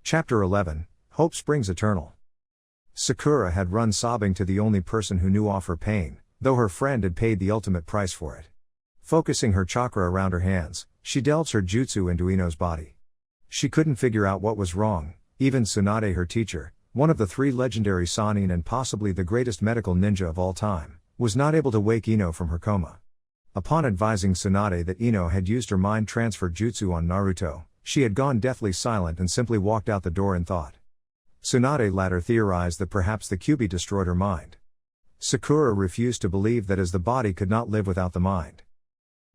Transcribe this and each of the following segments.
Chapter 11, Hope Springs Eternal. Sakura had run sobbing to the only person who knew of her pain, though her friend had paid the ultimate price for it. Focusing her chakra around her hands, she delves her jutsu into Ino's body. She couldn't figure out what was wrong. Even Tsunade, her teacher, one of the three legendary Sannin and possibly the greatest medical ninja of all time, was not able to wake Ino from her coma. Upon advising Tsunade that Ino had used her mind transfer jutsu on Naruto, she had gone deathly silent and simply walked out the door in thought. Tsunade later theorized that perhaps the Kyuubi destroyed her mind. Sakura refused to believe that as the body could not live without the mind.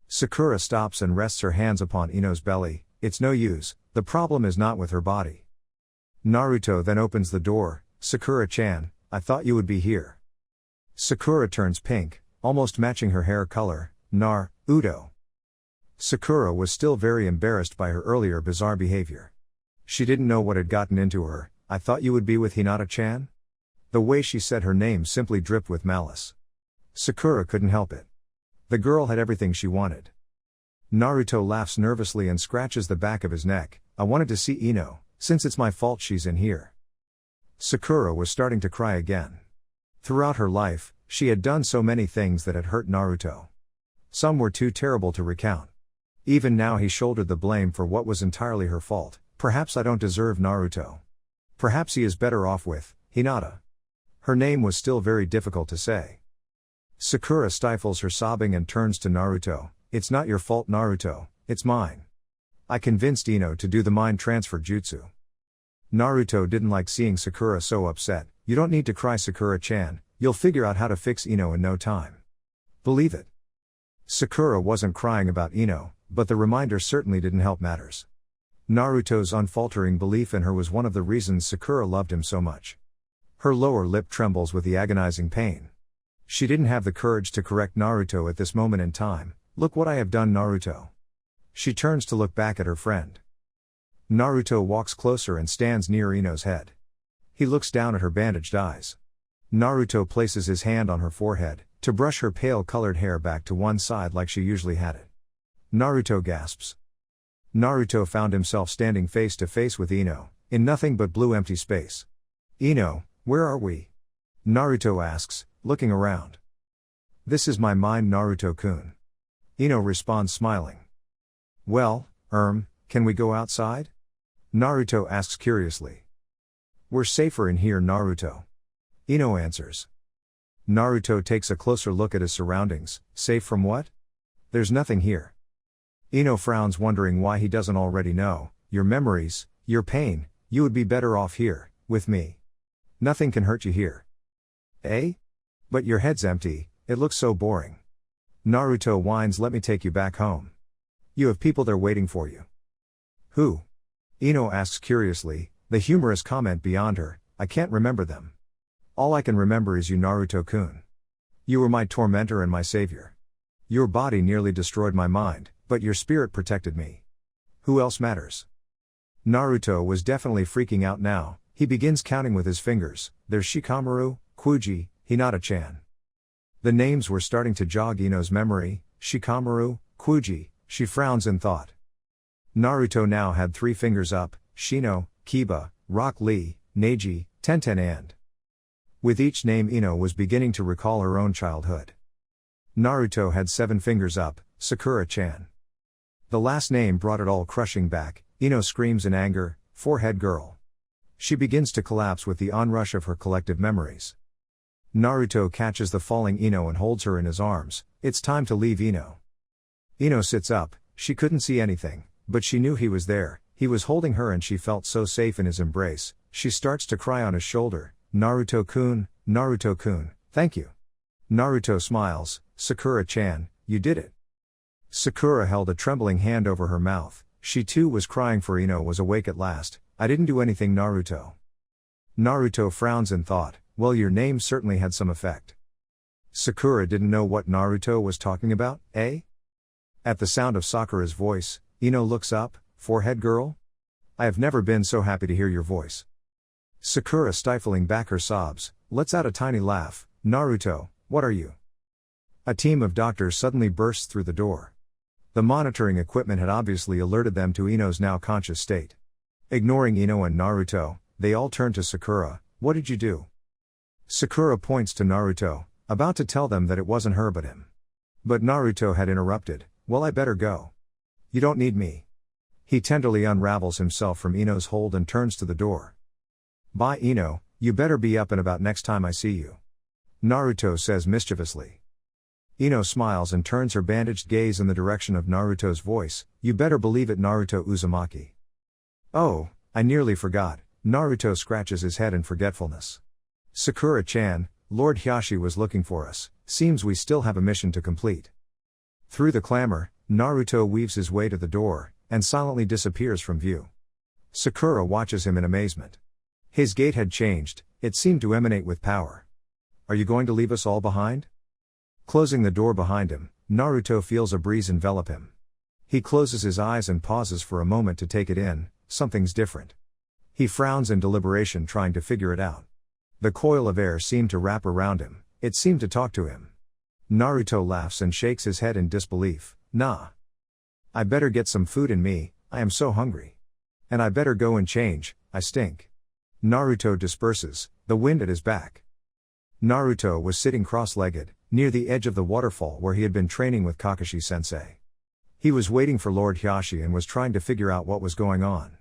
Sakura stops and rests her hands upon Ino's belly. It's no use, the problem is not with her body. Naruto then opens the door. Sakura-chan, I thought you would be here. Sakura turns pink, almost matching her hair color. Naruto. Sakura was still very embarrassed by her earlier bizarre behavior. She didn't know what had gotten into her. I thought you would be with Hinata-chan? The way she said her name simply dripped with malice. Sakura couldn't help it. The girl had everything she wanted. Naruto laughs nervously and scratches the back of his neck. I wanted to see Ino, since it's my fault she's in here. Sakura was starting to cry again. Throughout her life, she had done so many things that had hurt Naruto. Some were too terrible to recount. Even now he shouldered the blame for what was entirely her fault. Perhaps I don't deserve Naruto. Perhaps he is better off with Hinata. Her name was still very difficult to say. Sakura stifles her sobbing and turns to Naruto. It's not your fault, Naruto, it's mine. I convinced Ino to do the mind transfer jutsu. Naruto didn't like seeing Sakura so upset. You don't need to cry, Sakura-chan, you'll figure out how to fix Ino in no time. Believe it. Sakura wasn't crying about Ino, but the reminder certainly didn't help matters. Naruto's unfaltering belief in her was one of the reasons Sakura loved him so much. Her lower lip trembles with the agonizing pain. She didn't have the courage to correct Naruto at this moment in time. Look what I have done, Naruto. She turns to look back at her friend. Naruto walks closer and stands near Ino's head. He looks down at her bandaged eyes. Naruto places his hand on her forehead, to brush her pale-colored hair back to one side like she usually had it. Naruto gasps. Naruto found himself standing face to face with Ino, in nothing but blue empty space. Ino, where are we? Naruto asks, looking around. This is my mind, Naruto-kun. Ino responds smiling. Well, can we go outside? Naruto asks curiously. We're safer in here, Naruto. Ino answers. Naruto takes a closer look at his surroundings. Safe from what? There's nothing here. Ino frowns, wondering why he doesn't already know. Your memories, your pain, you would be better off here, with me. Nothing can hurt you here. Eh? But your head's empty, it looks so boring. Naruto whines, let me take you back home. You have people there waiting for you. Who? Ino asks curiously, the humorous comment beyond her, I can't remember them. All I can remember is you, Naruto-kun. You were my tormentor and my savior. Your body nearly destroyed my mind, but your spirit protected me. Who else matters? Naruto was definitely freaking out now. He begins counting with his fingers. There's Shikamaru, Kuji, Hinata-chan. The names were starting to jog Ino's memory. Shikamaru, Kuji, she frowns in thought. Naruto now had 3 fingers up: Shino, Kiba, Rock Lee, Neji, Tenten and. With each name Ino was beginning to recall her own childhood. Naruto had 7 fingers up: Sakura-chan. The last name brought it all crushing back. Ino screams in anger, forehead girl. She begins to collapse with the onrush of her collective memories. Naruto catches the falling Ino and holds her in his arms. It's time to leave Ino. Ino sits up. She couldn't see anything, but she knew he was there. He was holding her and she felt so safe in his embrace. She starts to cry on his shoulder. Naruto-kun, Naruto-kun, thank you. Naruto smiles. Sakura-chan, you did it. Sakura held a trembling hand over her mouth. She too was crying, for Ino was awake at last. I didn't do anything, Naruto. Naruto frowns in thought. Well, your name certainly had some effect. Sakura didn't know what Naruto was talking about, eh? At the sound of Sakura's voice, Ino looks up. Forehead girl? I have never been so happy to hear your voice. Sakura stifling back her sobs, lets out a tiny laugh. Naruto, what are you? A team of doctors suddenly bursts through the door. The monitoring equipment had obviously alerted them to Ino's now conscious state. Ignoring Ino and Naruto, they all turn to Sakura. What did you do? Sakura points to Naruto, about to tell them that it wasn't her but him. But Naruto had interrupted. Well, I better go. You don't need me. He tenderly unravels himself from Ino's hold and turns to the door. Bye Ino, you better be up and about next time I see you. Naruto says mischievously. Ino smiles and turns her bandaged gaze in the direction of Naruto's voice. You better believe it, Naruto Uzumaki. Oh, I nearly forgot. Naruto scratches his head in forgetfulness. Sakura-chan, Lord Hiyashi was looking for us. Seems we still have a mission to complete. Through the clamor, Naruto weaves his way to the door, and silently disappears from view. Sakura watches him in amazement. His gait had changed, it seemed to emanate with power. Are you going to leave us all behind? Closing the door behind him, Naruto feels a breeze envelop him. He closes his eyes and pauses for a moment to take it in. Something's different. He frowns in deliberation, trying to figure it out. The coil of air seemed to wrap around him, it seemed to talk to him. Naruto laughs and shakes his head in disbelief. Nah. I better get some food in me, I am so hungry. And I better go and change, I stink. Naruto disperses, the wind at his back. Naruto was sitting cross-legged, near the edge of the waterfall where he had been training with Kakashi-sensei. He was waiting for Lord Hiyashi and was trying to figure out what was going on.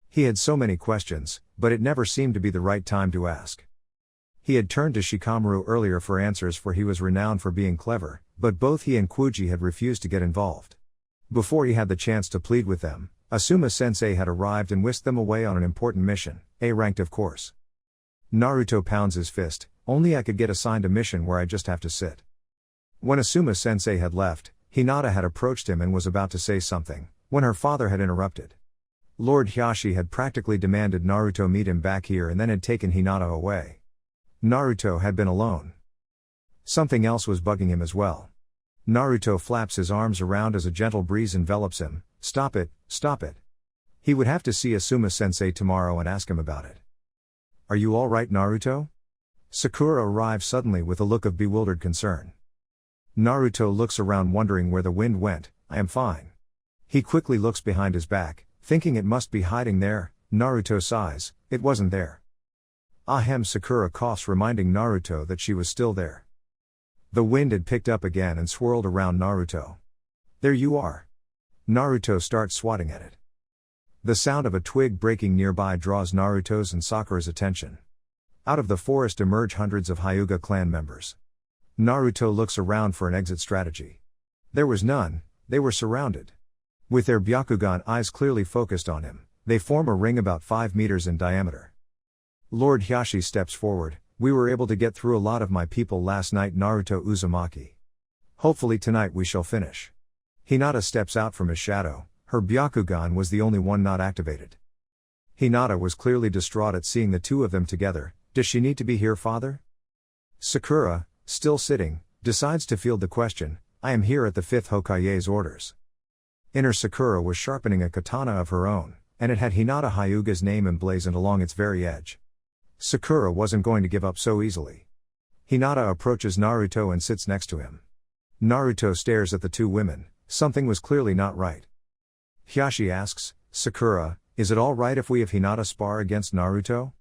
He had so many questions, but it never seemed to be the right time to ask. He had turned to Shikamaru earlier for answers, for he was renowned for being clever, but both he and Kuji had refused to get involved. Before he had the chance to plead with them, Asuma-sensei had arrived and whisked them away on an important mission, A-ranked of course. Naruto pounds his fist, only I could get assigned a mission where I just have to sit. When Asuma-sensei had left, Hinata had approached him and was about to say something, when her father had interrupted. Lord Hiyashi had practically demanded Naruto meet him back here and then had taken Hinata away. Naruto had been alone. Something else was bugging him as well. Naruto flaps his arms around as a gentle breeze envelops him. Stop it, stop it. He would have to see Asuma-sensei tomorrow and ask him about it. Are you all right, Naruto? Sakura arrives suddenly with a look of bewildered concern. Naruto looks around wondering where the wind went. I am fine. He quickly looks behind his back, thinking it must be hiding there. Naruto sighs, it wasn't there. Ahem. Sakura coughs, reminding Naruto that she was still there. The wind had picked up again and swirled around Naruto. There you are. Naruto starts swatting at it. The sound of a twig breaking nearby draws Naruto's and Sakura's attention. Out of the forest emerge hundreds of Hyuga clan members. Naruto looks around for an exit strategy. There was none, they were surrounded. With their Byakugan eyes clearly focused on him, they form a ring about 5 meters in diameter. Lord Hiyashi steps forward. We were able to get through a lot of my people last night, Naruto Uzumaki. Hopefully tonight we shall finish. Hinata steps out from his shadow, her Byakugan was the only one not activated. Hinata was clearly distraught at seeing the two of them together. Does she need to be here, father? Sakura, still sitting, decides to field the question. I am here at the 5th Hokage's orders. Inner Sakura was sharpening a katana of her own, and it had Hinata Hyuga's name emblazoned along its very edge. Sakura wasn't going to give up so easily. Hinata approaches Naruto and sits next to him. Naruto stares at the two women, something was clearly not right. Hiyashi asks, Sakura, is it all right if we have Hinata spar against Naruto?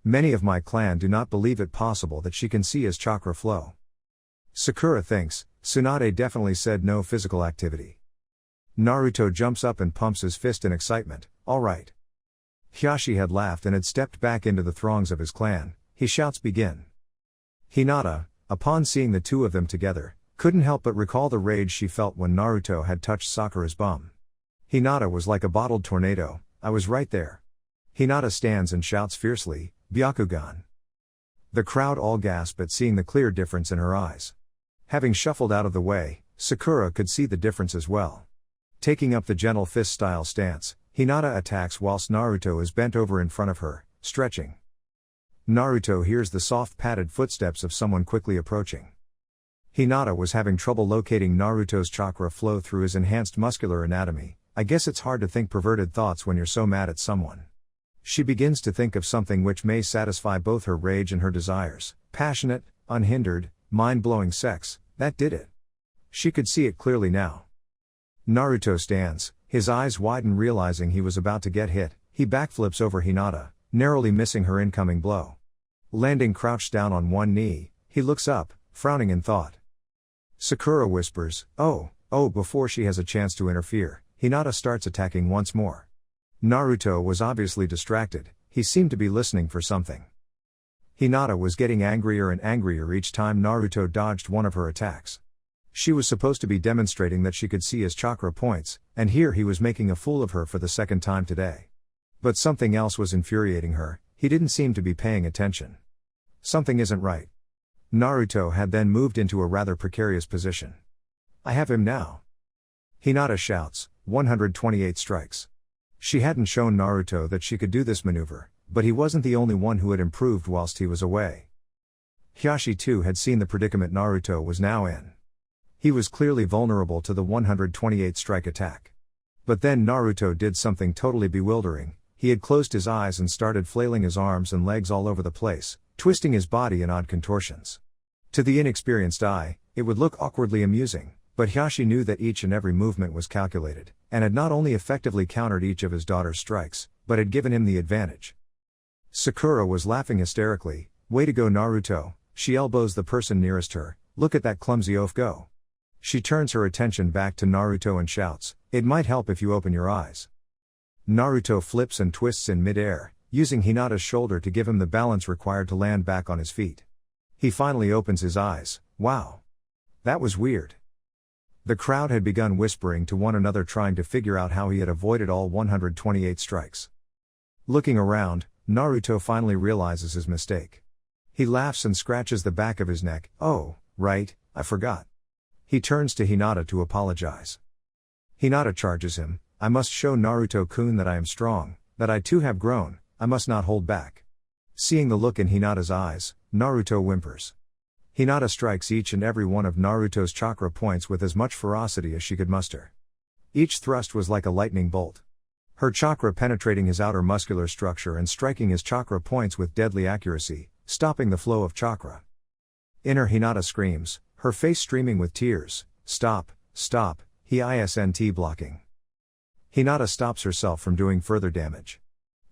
Many of my clan do not believe it possible that she can see his chakra flow. Sakura thinks, Tsunade definitely said no physical activity. Naruto jumps up and pumps his fist in excitement, all right. Hiyashi had laughed and had stepped back into the throngs of his clan. He shouts begin. Hinata, upon seeing the two of them together, couldn't help but recall the rage she felt when Naruto had touched Sakura's bum. Hinata was like a bottled tornado, I was right there. Hinata stands and shouts fiercely, Byakugan. The crowd all gasp at seeing the clear difference in her eyes. Having shuffled out of the way, Sakura could see the difference as well. Taking up the gentle fist-style stance, Hinata attacks whilst Naruto is bent over in front of her, stretching. Naruto hears the soft padded footsteps of someone quickly approaching. Hinata was having trouble locating Naruto's chakra flow through his enhanced muscular anatomy. I guess it's hard to think perverted thoughts when you're so mad at someone. She begins to think of something which may satisfy both her rage and her desires. Passionate, unhindered, mind-blowing sex, that did it. She could see it clearly now. Naruto stands, his eyes widen realizing he was about to get hit. he backflips over Hinata, narrowly missing her incoming blow. Landing crouched down on one knee, he looks up, frowning in thought. Sakura whispers, "Oh," before she has a chance to interfere, Hinata starts attacking once more. Naruto was obviously distracted, he seemed to be listening for something. Hinata was getting angrier and angrier each time Naruto dodged one of her attacks. She was supposed to be demonstrating that she could see his chakra points, and here he was making a fool of her for the second time today. But something else was infuriating her, he didn't seem to be paying attention. Something isn't right. Naruto had then moved into a rather precarious position. "I have him now!" Hinata shouts, 128 strikes. She hadn't shown Naruto that she could do this maneuver, but he wasn't the only one who had improved whilst he was away. Hiyashi too had seen the predicament Naruto was now in. He was clearly vulnerable to the 128 strike attack. But then Naruto did something totally bewildering, he had closed his eyes and started flailing his arms and legs all over the place, twisting his body in odd contortions. To the inexperienced eye, it would look awkwardly amusing, but Hiyashi knew that each and every movement was calculated, and had not only effectively countered each of his daughter's strikes, but had given him the advantage. Sakura was laughing hysterically, "Way to go Naruto," she elbows the person nearest her, "Look at that clumsy oaf go." She turns her attention back to Naruto and shouts, "It might help if you open your eyes." Naruto flips and twists in mid-air, using Hinata's shoulder to give him the balance required to land back on his feet. He finally opens his eyes. Wow! That was weird. The crowd had begun whispering to one another, trying to figure out how he had avoided all 128 strikes. Looking around, Naruto finally realizes his mistake. He laughs and scratches the back of his neck. "Oh, right, I forgot." He turns to Hinata to apologize. Hinata charges him, "I must show Naruto-kun that I am strong, that I too have grown, I must not hold back." Seeing the look in Hinata's eyes, Naruto whimpers. Hinata strikes each and every one of Naruto's chakra points with as much ferocity as she could muster. Each thrust was like a lightning bolt. Her chakra penetrating his outer muscular structure and striking his chakra points with deadly accuracy, stopping the flow of chakra. Inner Hinata screams, her face streaming with tears, "Stop, stop, he isn't blocking." Hinata stops herself from doing further damage.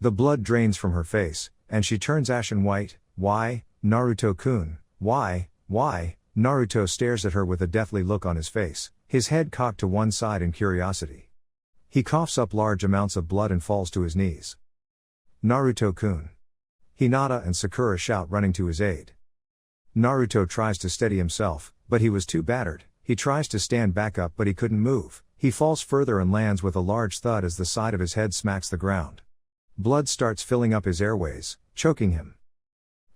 The blood drains from her face, and she turns ashen white. "Why, Naruto-kun, why?" Naruto stares at her with a deathly look on his face, his head cocked to one side in curiosity. He coughs up large amounts of blood and falls to his knees. "Naruto-kun." Hinata and Sakura shout, running to his aid. Naruto tries to steady himself, but he was too battered. He tries to stand back up, but he couldn't move. He falls further and lands with a large thud as the side of his head smacks the ground. Blood starts filling up his airways, choking him.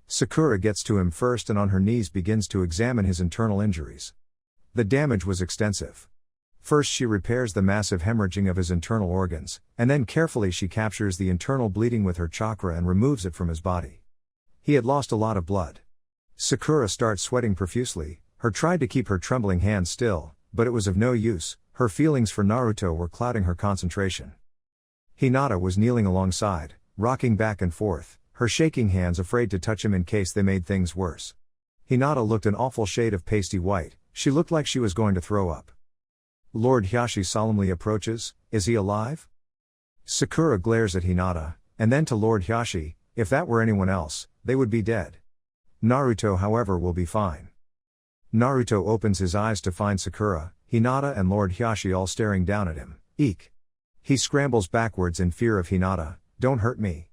Sakura gets to him first and on her knees begins to examine his internal injuries. The damage was extensive. First she repairs the massive hemorrhaging of his internal organs, and then carefully she captures the internal bleeding with her chakra and removes it from his body. He had lost a lot of blood. Sakura starts sweating profusely, her tried to keep her trembling hands still, but it was of no use, her feelings for Naruto were clouding her concentration. Hinata was kneeling alongside, rocking back and forth, her shaking hands afraid to touch him in case they made things worse. Hinata looked an awful shade of pasty white, she looked like she was going to throw up. Lord Hiyashi solemnly approaches, "Is he alive?" Sakura glares at Hinata, and then to Lord Hiyashi, "If that were anyone else, they would be dead. Naruto however will be fine." Naruto opens his eyes to find Sakura, Hinata and Lord Hiyashi all staring down at him. Eek! He scrambles backwards in fear of Hinata, "Don't hurt me."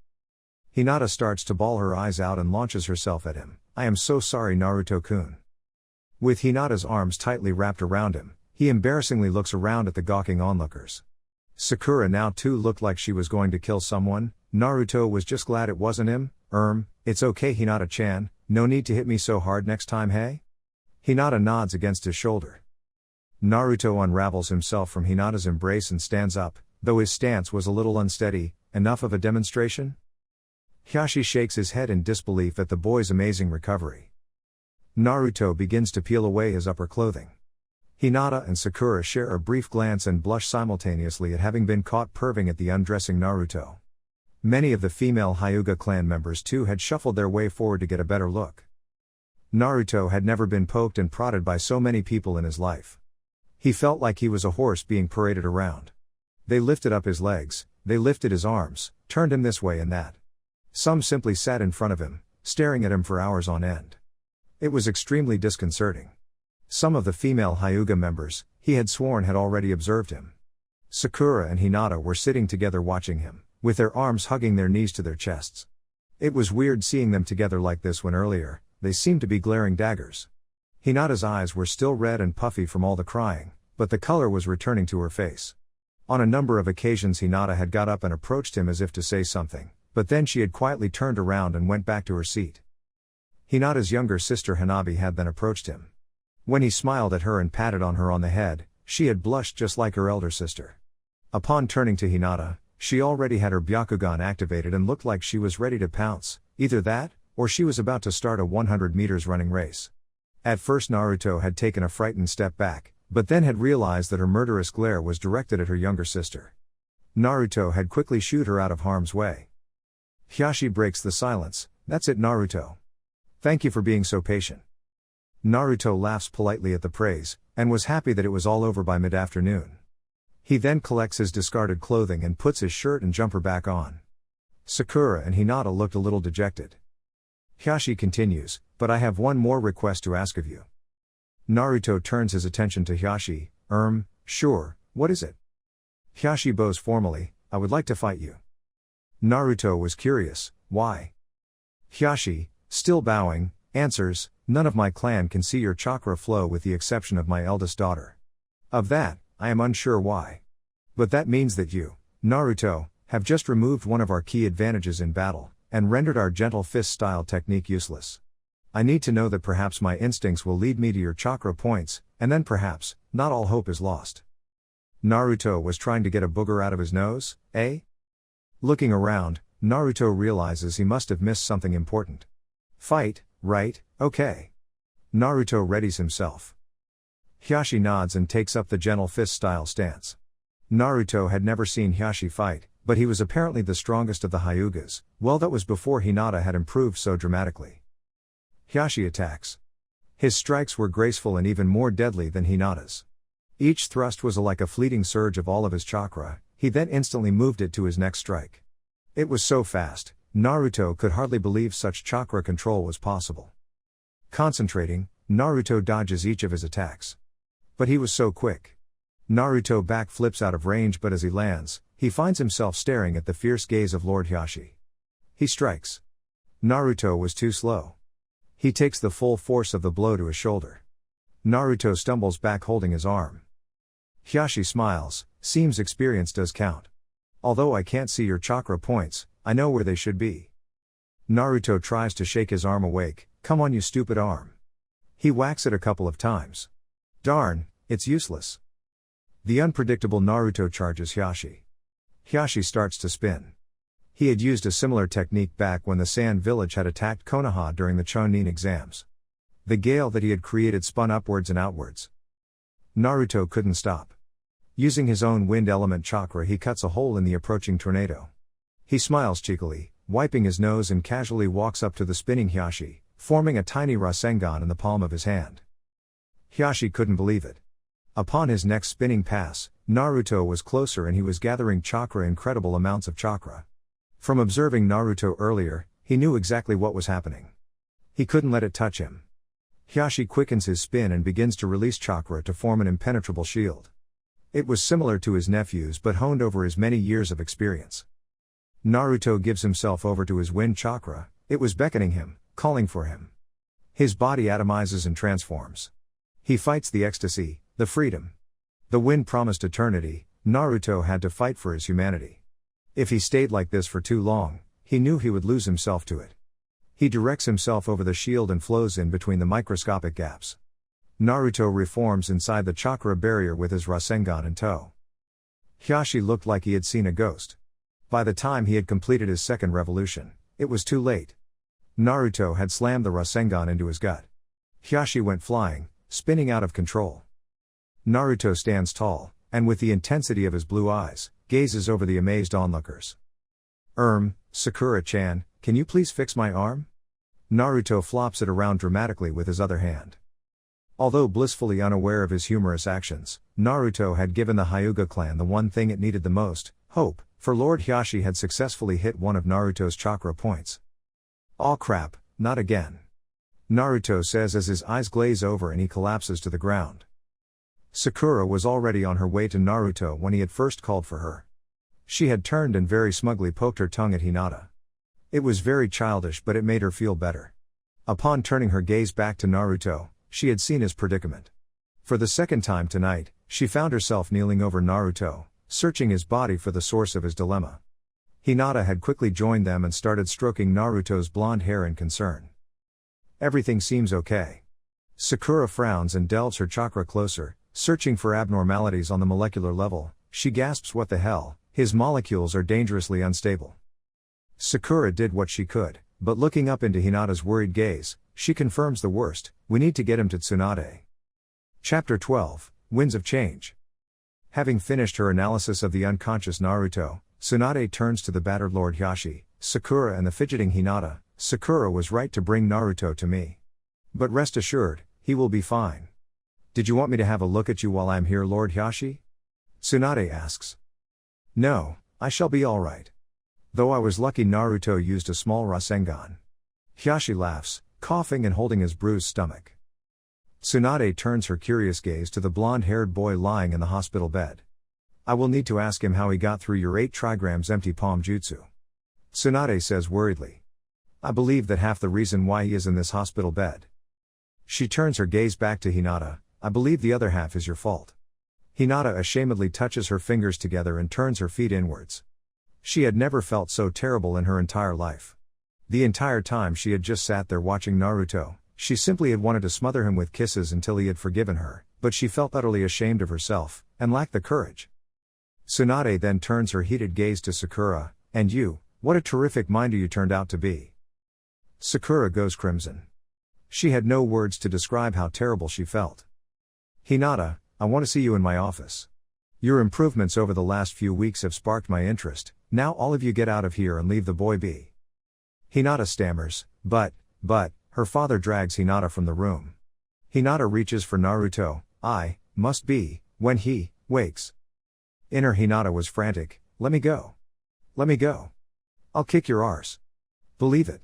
Hinata starts to bawl her eyes out and launches herself at him. "I am so sorry Naruto-kun." With Hinata's arms tightly wrapped around him, he embarrassingly looks around at the gawking onlookers. Sakura now too looked like she was going to kill someone. Naruto was just glad it wasn't him. It's okay Hinata-chan, no need to hit me so hard next time, hey?" Hinata nods against his shoulder. Naruto unravels himself from Hinata's embrace and stands up, though his stance was a little unsteady. "Enough of a demonstration?" Hiyashi shakes his head in disbelief at the boy's amazing recovery. Naruto begins to peel away his upper clothing. Hinata and Sakura share a brief glance and blush simultaneously at having been caught perving at the undressing Naruto. Many of the female Hyuga clan members too had shuffled their way forward to get a better look. Naruto had never been poked and prodded by so many people in his life. He felt like he was a horse being paraded around. They lifted up his legs, they lifted his arms, turned him this way and that. Some simply sat in front of him, staring at him for hours on end. It was extremely disconcerting. Some of the female Hyuga members, he had sworn had already observed him. Sakura and Hinata were sitting together watching him, with their arms hugging their knees to their chests. It was weird seeing them together like this when earlier, they seemed to be glaring daggers. Hinata's eyes were still red and puffy from all the crying, but the color was returning to her face. On a number of occasions Hinata had got up and approached him as if to say something, but then she had quietly turned around and went back to her seat. Hinata's younger sister Hanabi had then approached him. When he smiled at her and patted on her on the head, she had blushed just like her elder sister. Upon turning to Hinata, she already had her Byakugan activated and looked like she was ready to pounce, either that, or she was about to start a 100 meters running race. At first Naruto had taken a frightened step back, but then had realized that her murderous glare was directed at her younger sister. Naruto had quickly shooed her out of harm's way. Hiyashi breaks the silence. That's it, Naruto. Thank you for being so patient. Naruto laughs politely at the praise, and was happy that it was all over by mid-afternoon. He then collects his discarded clothing and puts his shirt and jumper back on. Sakura and Hinata looked a little dejected. Hiyashi continues, but I have one more request to ask of you. Naruto turns his attention to Hiyashi. Sure, what is it? Hiyashi bows formally, I would like to fight you. Naruto was curious, why? Hiyashi, still bowing, answers, none of my clan can see your chakra flow with the exception of my eldest daughter. Of that, I am unsure why. But that means that you, Naruto, have just removed one of our key advantages in battle, and rendered our gentle fist style technique useless. I need to know that perhaps my instincts will lead me to your chakra points, and then perhaps, not all hope is lost. Naruto was trying to get a booger out of his nose, eh? Looking around, Naruto realizes he must have missed something important. Fight, right, okay. Naruto readies himself. Hiyashi nods and takes up the gentle fist style stance. Naruto had never seen Hiyashi fight, but he was apparently the strongest of the Hyugas. Well, that was before Hinata had improved so dramatically. Hiyashi attacks. His strikes were graceful and even more deadly than Hinata's. Each thrust was like a fleeting surge of all of his chakra. He then instantly moved it to his next strike. It was so fast, Naruto could hardly believe such chakra control was possible. Concentrating, Naruto dodges each of his attacks. But he was so quick. Naruto backflips out of range, but as he lands, he finds himself staring at the fierce gaze of Lord Hiyashi. He strikes. Naruto was too slow. He takes the full force of the blow to his shoulder. Naruto stumbles back holding his arm. Hiyashi smiles, seems experience does count. Although I can't see your chakra points, I know where they should be. Naruto tries to shake his arm awake, come on you stupid arm. He whacks it a couple of times. Darn, it's useless. The unpredictable Naruto charges Hiyashi. Hiyashi starts to spin. He had used a similar technique back when the Sand Village had attacked Konoha during the Chunin exams. The gale that he had created spun upwards and outwards. Naruto couldn't stop. Using his own wind element chakra, he cuts a hole in the approaching tornado. He smiles cheekily, wiping his nose, and casually walks up to the spinning Hiyashi, forming a tiny Rasengan in the palm of his hand. Hiyashi couldn't believe it. Upon his next spinning pass, Naruto was closer and he was gathering chakra, incredible amounts of chakra. From observing Naruto earlier, he knew exactly what was happening. He couldn't let it touch him. Hiyashi quickens his spin and begins to release chakra to form an impenetrable shield. It was similar to his nephew's but honed over his many years of experience. Naruto gives himself over to his wind chakra. It was beckoning him, calling for him. His body atomizes and transforms. He fights the ecstasy, the freedom. The wind promised eternity. Naruto had to fight for his humanity. If he stayed like this for too long, he knew he would lose himself to it. He directs himself over the shield and flows in between the microscopic gaps. Naruto reforms inside the chakra barrier with his Rasengan in tow. Hiyashi looked like he had seen a ghost. By the time he had completed his second revolution, it was too late. Naruto had slammed the Rasengan into his gut. Hiyashi went flying, spinning out of control. Naruto stands tall, and with the intensity of his blue eyes, gazes over the amazed onlookers. Sakura-chan, can you please fix my arm? Naruto flops it around dramatically with his other hand. Although blissfully unaware of his humorous actions, Naruto had given the Hyuga clan the one thing it needed the most, Hope, for Lord Hiyashi had successfully hit one of Naruto's chakra points. Aw crap, not again. Naruto says as his eyes glaze over and he collapses to the ground. Sakura was already on her way to Naruto when he had first called for her. She had turned and very smugly poked her tongue at Hinata. It was very childish, but it made her feel better. Upon turning her gaze back to Naruto, she had seen his predicament. For the second time tonight, she found herself kneeling over Naruto, searching his body for the source of his dilemma. Hinata had quickly joined them and started stroking Naruto's blonde hair in concern. Everything seems okay. Sakura frowns and delves her chakra closer, searching for abnormalities on the molecular level. She gasps, what the hell, his molecules are dangerously unstable. Sakura did what she could, but looking up into Hinata's worried gaze, she confirms the worst: we need to get him to Tsunade. Chapter 12, Winds of Change. Having finished her analysis of the unconscious Naruto, Tsunade turns to the battered Lord Hiyashi, Sakura and the fidgeting Hinata. Sakura was right to bring Naruto to me. But rest assured, he will be fine. Did you want me to have a look at you while I'm here, Lord Hiyashi? Tsunade asks. No, I shall be alright. Though I was lucky Naruto used a small Rasengan. Hiyashi laughs, coughing and holding his bruised stomach. Tsunade turns her curious gaze to the blonde-haired boy lying in the hospital bed. I will need to ask him how he got through your 8 trigrams empty palm jutsu. Tsunade says worriedly. I believe that half the reason why he is in this hospital bed. She turns her gaze back to Hinata. I believe the other half is your fault. Hinata ashamedly touches her fingers together and turns her feet inwards. She had never felt so terrible in her entire life. The entire time she had just sat there watching Naruto, she simply had wanted to smother him with kisses until he had forgiven her, but she felt utterly ashamed of herself, and lacked the courage. Tsunade then turns her heated gaze to Sakura. And you, what a terrific minder you turned out to be. Sakura goes crimson. She had no words to describe how terrible she felt. Hinata, I want to see you in my office. Your improvements over the last few weeks have sparked my interest. Now all of you get out of here and leave the boy be. Hinata stammers, but, her father drags Hinata from the room. Hinata reaches for Naruto. Must be, when he wakes. Inner Hinata was frantic. Let me go. Let me go. I'll kick your arse. Believe it.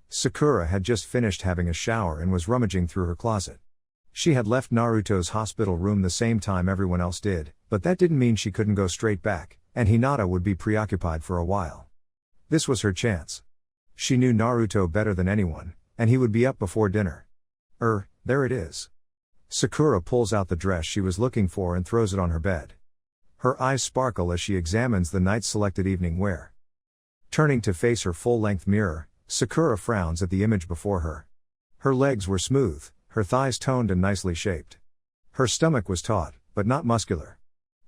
Sakura had just finished having a shower and was rummaging through her closet. She had left Naruto's hospital room the same time everyone else did, but that didn't mean she couldn't go straight back, and Hinata would be preoccupied for a while. This was her chance. She knew Naruto better than anyone, and he would be up before dinner. There it is. Sakura pulls out the dress she was looking for and throws it on her bed. Her eyes sparkle as she examines the night's selected evening wear. Turning to face her full-length mirror, Sakura frowns at the image before her. Her legs were smooth, her thighs toned and nicely shaped. Her stomach was taut, but not muscular.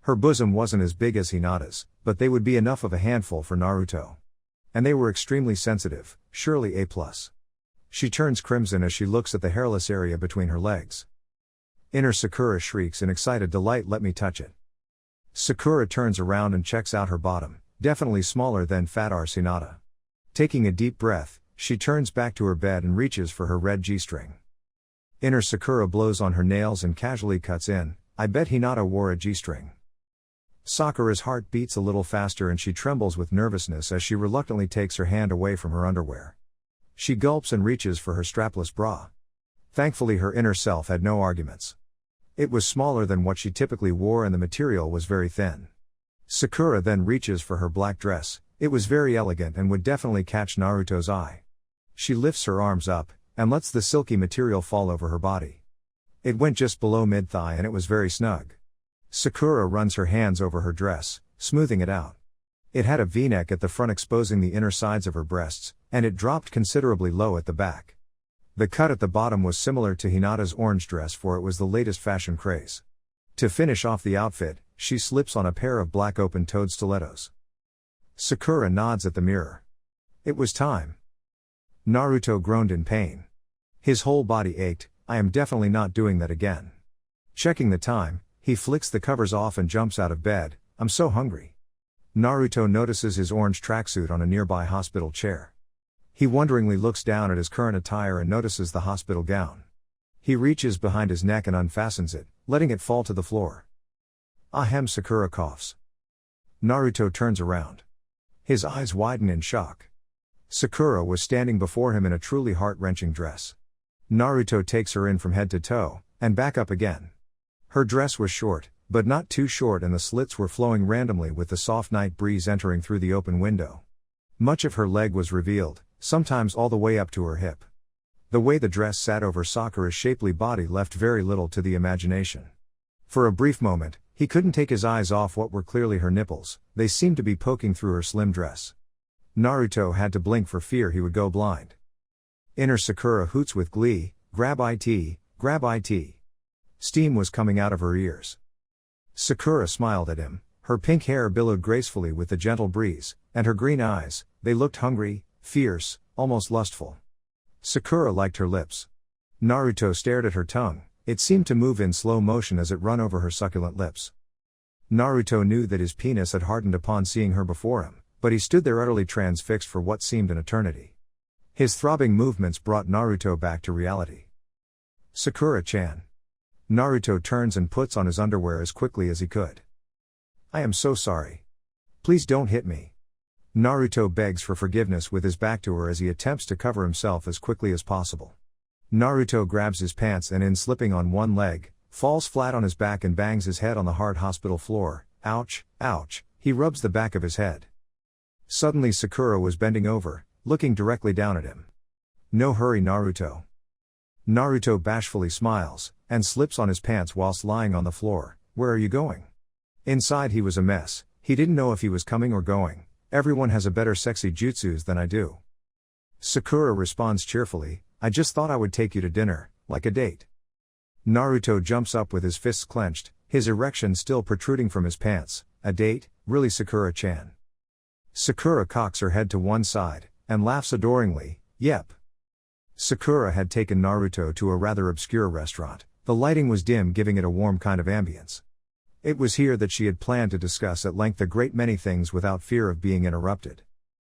Her bosom wasn't as big as Hinata's, but they would be enough of a handful for Naruto. And they were extremely sensitive, surely A+. She turns crimson as she looks at the hairless area between her legs. Inner Sakura shrieks in excited delight, let me touch it. Sakura turns around and checks out her bottom, definitely smaller than fat arse Hinata. Taking a deep breath, she turns back to her bed and reaches for her red G-string. Inner Sakura blows on her nails and casually cuts in, I bet Hinata wore a G-string. Sakura's heart beats a little faster and she trembles with nervousness as she reluctantly takes her hand away from her underwear. She gulps and reaches for her strapless bra. Thankfully her inner self had no arguments. It was smaller than what she typically wore and the material was very thin. Sakura then reaches for her black dress. It was very elegant and would definitely catch Naruto's eye. She lifts her arms up, and lets the silky material fall over her body. It went just below mid-thigh and it was very snug. Sakura runs her hands over her dress, smoothing it out. It had a V-neck at the front exposing the inner sides of her breasts, and it dropped considerably low at the back. The cut at the bottom was similar to Hinata's orange dress, for it was the latest fashion craze. To finish off the outfit, she slips on a pair of black open-toed stilettos. Sakura nods at the mirror. It was time. Naruto groaned in pain. His whole body ached. I am definitely not doing that again. Checking the time, he flicks the covers off and jumps out of bed. I'm so hungry. Naruto notices his orange tracksuit on a nearby hospital chair. He wonderingly looks down at his current attire and notices the hospital gown. He reaches behind his neck and unfastens it, letting it fall to the floor. Ahem, Sakura coughs. Naruto turns around. His eyes widen in shock. Sakura was standing before him in a truly heart-wrenching dress. Naruto takes her in from head to toe, and back up again. Her dress was short, but not too short, and the slits were flowing randomly with the soft night breeze entering through the open window. Much of her leg was revealed, sometimes all the way up to her hip. The way the dress sat over Sakura's shapely body left very little to the imagination. For a brief moment, he couldn't take his eyes off what were clearly her nipples. They seemed to be poking through her slim dress. Naruto had to blink for fear he would go blind. Inner Sakura hoots with glee, grab it, grab it. Steam was coming out of her ears. Sakura smiled at him, her pink hair billowed gracefully with the gentle breeze, and her green eyes, they looked hungry, fierce, almost lustful. Sakura liked her lips. Naruto stared at her tongue, it seemed to move in slow motion as it ran over her succulent lips. Naruto knew that his penis had hardened upon seeing her before him, but he stood there utterly transfixed for what seemed an eternity. His throbbing movements brought Naruto back to reality. Sakura-chan. Naruto turns and puts on his underwear as quickly as he could. I am so sorry. Please don't hit me. Naruto begs for forgiveness with his back to her as he attempts to cover himself as quickly as possible. Naruto grabs his pants and, in slipping on one leg, falls flat on his back and bangs his head on the hard hospital floor. Ouch, ouch, he rubs the back of his head. Suddenly Sakura was bending over, looking directly down at him. No hurry, Naruto. Naruto bashfully smiles, and slips on his pants whilst lying on the floor. Where are you going? Inside he was a mess, he didn't know if he was coming or going. Everyone has a better sexy jutsus than I do. Sakura responds cheerfully, I just thought I would take you to dinner, like a date. Naruto jumps up with his fists clenched, his erection still protruding from his pants. A date? Really, Sakura-chan? Sakura cocks her head to one side, and laughs adoringly, yep. Sakura had taken Naruto to a rather obscure restaurant. The lighting was dim, giving it a warm kind of ambience. It was here that she had planned to discuss at length a great many things without fear of being interrupted.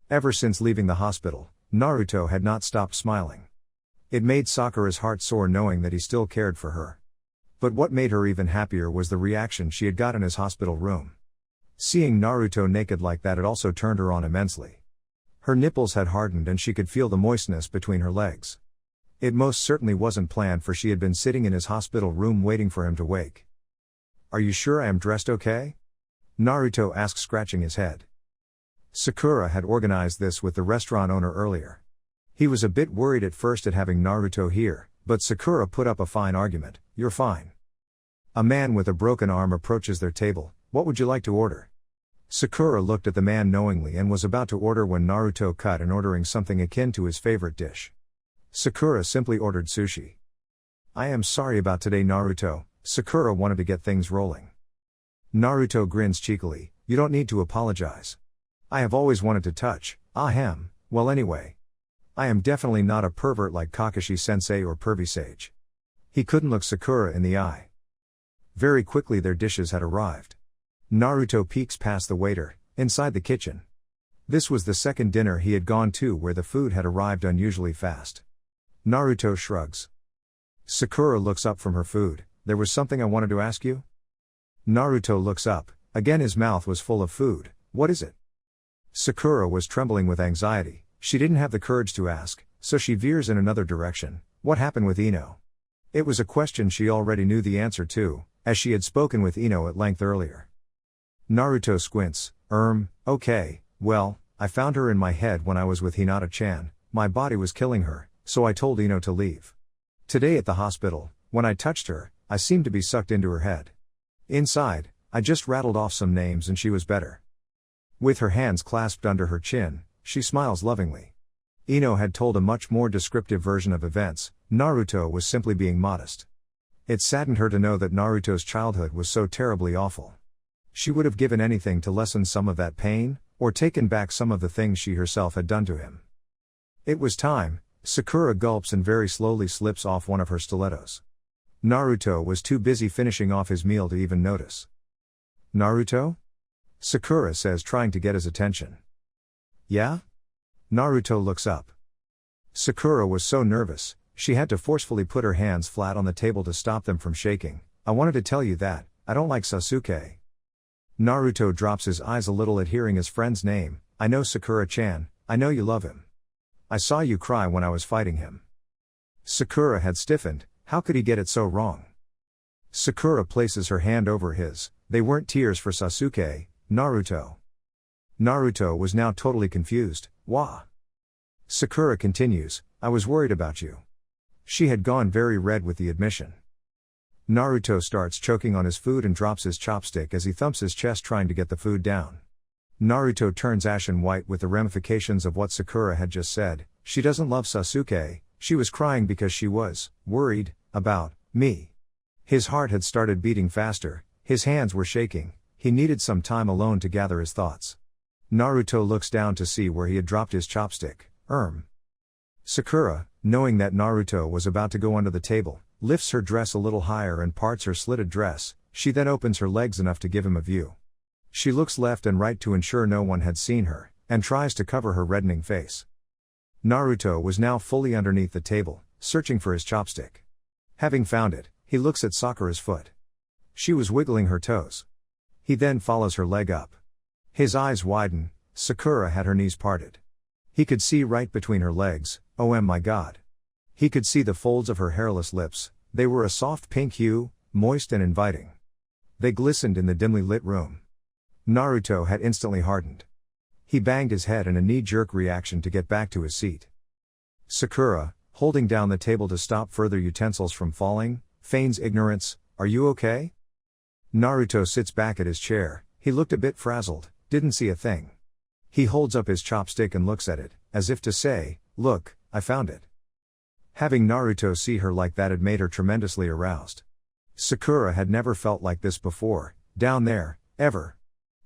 Ever since leaving the hospital, Naruto had not stopped smiling. It made Sakura's heart soar knowing that he still cared for her. But what made her even happier was the reaction she had got in his hospital room. Seeing Naruto naked like that, it also turned her on immensely. Her nipples had hardened and she could feel the moistness between her legs. It most certainly wasn't planned, for she had been sitting in his hospital room waiting for him to wake. Are you sure I am dressed okay? Naruto asked, scratching his head. Sakura had organized this with the restaurant owner earlier. He was a bit worried at first at having Naruto here, but Sakura put up a fine argument. You're fine. A man with a broken arm approaches their table. What would you like to order? Sakura looked at the man knowingly and was about to order when Naruto cut in, ordering something akin to his favorite dish. Sakura simply ordered sushi. I am sorry about today, Naruto. Sakura wanted to get things rolling. Naruto grins cheekily. You don't need to apologize. I have always wanted to touch. Ahem. Well, anyway. I am definitely not a pervert like Kakashi-sensei or Pervy Sage. He couldn't look Sakura in the eye. Very quickly their dishes had arrived. Naruto peeks past the waiter, inside the kitchen. This was the second dinner he had gone to where the food had arrived unusually fast. Naruto shrugs. Sakura looks up from her food. There was something I wanted to ask you? Naruto looks up. Again his mouth was full of food. What is it? Sakura was trembling with anxiety. She didn't have the courage to ask, so she veers in another direction. What happened with Ino? It was a question she already knew the answer to, as she had spoken with Ino at length earlier. Naruto squints. Okay, well, I found her in my head when I was with Hinata-chan. My body was killing her, so I told Ino to leave. Today at the hospital, when I touched her, I seemed to be sucked into her head. Inside, I just rattled off some names and she was better. With her hands clasped under her chin, she smiles lovingly. Ino had told a much more descriptive version of events. Naruto was simply being modest. It saddened her to know that Naruto's childhood was so terribly awful. She would have given anything to lessen some of that pain, or taken back some of the things she herself had done to him. It was time. Sakura gulps and very slowly slips off one of her stilettos. Naruto was too busy finishing off his meal to even notice. Naruto? Sakura says, trying to get his attention. Yeah? Naruto looks up. Sakura was so nervous, she had to forcefully put her hands flat on the table to stop them from shaking. I wanted to tell you that, I don't like Sasuke. Naruto drops his eyes a little at hearing his friend's name. I know Sakura-chan, I know you love him. I saw you cry when I was fighting him. Sakura had stiffened, how could he get it so wrong? Sakura places her hand over his, they weren't tears for Sasuke, Naruto. Naruto was now totally confused, wah. Sakura continues, I was worried about you. She had gone very red with the admission. Naruto starts choking on his food and drops his chopstick as he thumps his chest trying to get the food down. Naruto turns ashen white with the ramifications of what Sakura had just said. She doesn't love Sasuke, she was crying because she was worried about me. His heart had started beating faster, his hands were shaking, he needed some time alone to gather his thoughts. Naruto looks down to see where he had dropped his chopstick. Sakura, knowing that Naruto was about to go under the table, lifts her dress a little higher and parts her slitted dress. She then opens her legs enough to give him a view. She looks left and right to ensure no one had seen her, and tries to cover her reddening face. Naruto was now fully underneath the table, searching for his chopstick. Having found it, he looks at Sakura's foot. She was wiggling her toes. He then follows her leg up. His eyes widen, Sakura had her knees parted. He could see right between her legs, oh my god. He could see the folds of her hairless lips, they were a soft pink hue, moist and inviting. They glistened in the dimly lit room. Naruto had instantly hardened. He banged his head in a knee-jerk reaction to get back to his seat. Sakura, holding down the table to stop further utensils from falling, feigns ignorance, are you okay? Naruto sits back at his chair, he looked a bit frazzled, didn't see a thing. He holds up his chopstick and looks at it, as if to say, look, I found it. Having Naruto see her like that had made her tremendously aroused. Sakura had never felt like this before, down there, ever.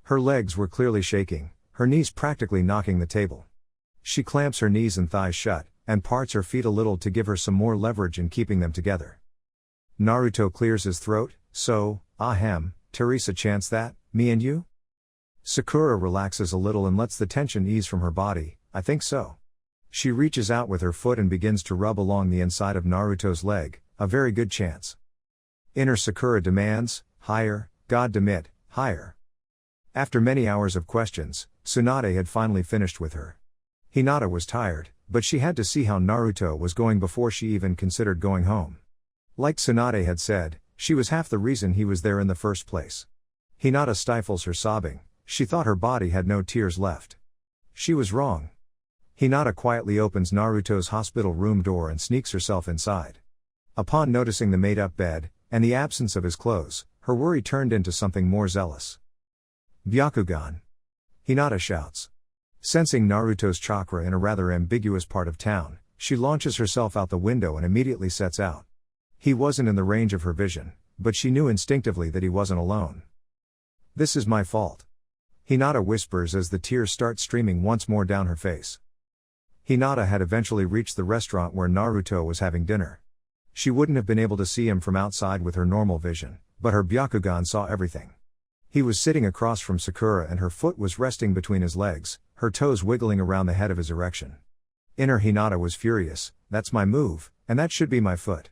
Her legs were clearly shaking, her knees practically knocking the table. She clamps her knees and thighs shut, and parts her feet a little to give her some more leverage in keeping them together. Naruto clears his throat, so, ahem, Teresa chants that, me and you? Sakura relaxes a little and lets the tension ease from her body, I think so. She reaches out with her foot and begins to rub along the inside of Naruto's leg, a very good chance. Inner Sakura demands, higher, god damn it, higher. After many hours of questions, Tsunade had finally finished with her. Hinata was tired, but she had to see how Naruto was going before she even considered going home. Like Tsunade had said, she was half the reason he was there in the first place. Hinata stifles her sobbing, she thought her body had no tears left. She was wrong. Hinata quietly opens Naruto's hospital room door and sneaks herself inside. Upon noticing the made-up bed, and the absence of his clothes, her worry turned into something more zealous. Byakugan! Hinata shouts. Sensing Naruto's chakra in a rather ambiguous part of town, she launches herself out the window and immediately sets out. He wasn't in the range of her vision, but she knew instinctively that he wasn't alone. This is my fault. Hinata whispers as the tears start streaming once more down her face. Hinata had eventually reached the restaurant where Naruto was having dinner. She wouldn't have been able to see him from outside with her normal vision, but her Byakugan saw everything. He was sitting across from Sakura and her foot was resting between his legs, her toes wiggling around the head of his erection. Inner Hinata was furious, that's my move, and that should be my foot.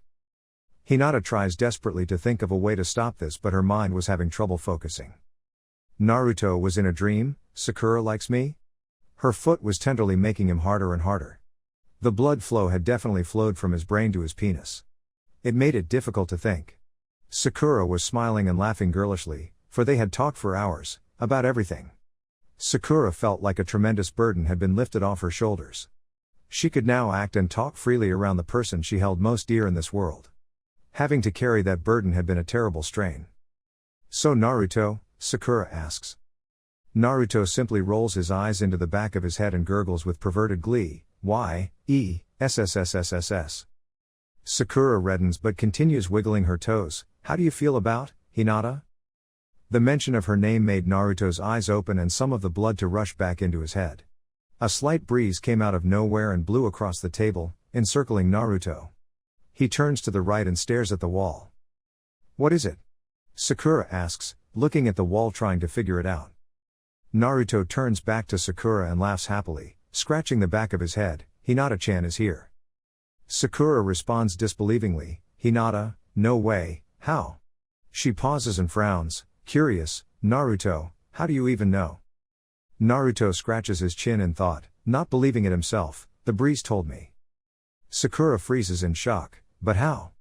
Hinata tries desperately to think of a way to stop this but her mind was having trouble focusing. Naruto was in a dream, Sakura likes me? Her foot was tenderly making him harder and harder. The blood flow had definitely flowed from his brain to his penis. It made it difficult to think. Sakura was smiling and laughing girlishly, for they had talked for hours, about everything. Sakura felt like a tremendous burden had been lifted off her shoulders. She could now act and talk freely around the person she held most dear in this world. Having to carry that burden had been a terrible strain. So Naruto? Sakura asks. Naruto simply rolls his eyes into the back of his head and gurgles with perverted glee, SSSSSS. Sakura reddens but continues wiggling her toes, how do you feel about, Hinata? The mention of her name made Naruto's eyes open and some of the blood to rush back into his head. A slight breeze came out of nowhere and blew across the table, encircling Naruto. He turns to the right and stares at the wall. What is it? Sakura asks, looking at the wall trying to figure it out. Naruto turns back to Sakura and laughs happily, scratching the back of his head, Hinata-chan is here. Sakura responds disbelievingly, Hinata, no way, how? She pauses and frowns, curious, Naruto, how do you even know? Naruto scratches his chin in thought, not believing it himself. The breeze told me. Sakura freezes in shock, but how?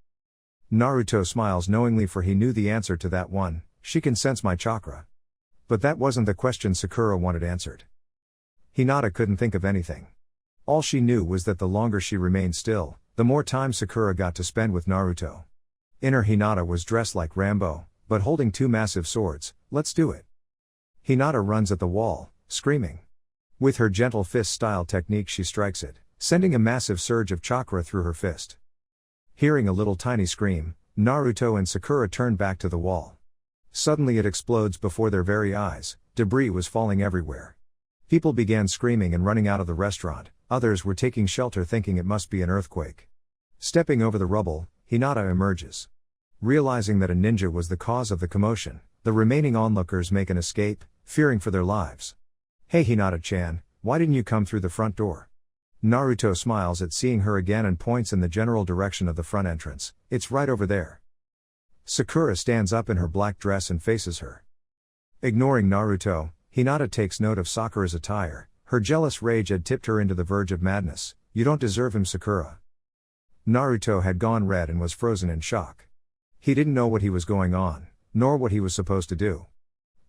Naruto smiles knowingly, for he knew the answer to that one. She can sense my chakra. But that wasn't the question Sakura wanted answered. Hinata couldn't think of anything. All she knew was that the longer she remained still, the more time Sakura got to spend with Naruto. Inner Hinata was dressed like Rambo, but holding two massive swords. Let's do it. Hinata runs at the wall, screaming. With her gentle fist-style technique she strikes it, sending a massive surge of chakra through her fist. Hearing a little tiny scream, Naruto and Sakura turn back to the wall. Suddenly it explodes before their very eyes. Debris was falling everywhere. People began screaming and running out of the restaurant, others were taking shelter thinking it must be an earthquake. Stepping over the rubble, Hinata emerges. Realizing that a ninja was the cause of the commotion, the remaining onlookers make an escape, fearing for their lives. Hey Hinata-chan, why didn't you come through the front door? Naruto smiles at seeing her again and points in the general direction of the front entrance. It's right over there. Sakura stands up in her black dress and faces her. Ignoring Naruto, Hinata takes note of Sakura's attire. Her jealous rage had tipped her into the verge of madness. You don't deserve him, Sakura. Naruto had gone red and was frozen in shock. He didn't know what he was going on, nor what he was supposed to do.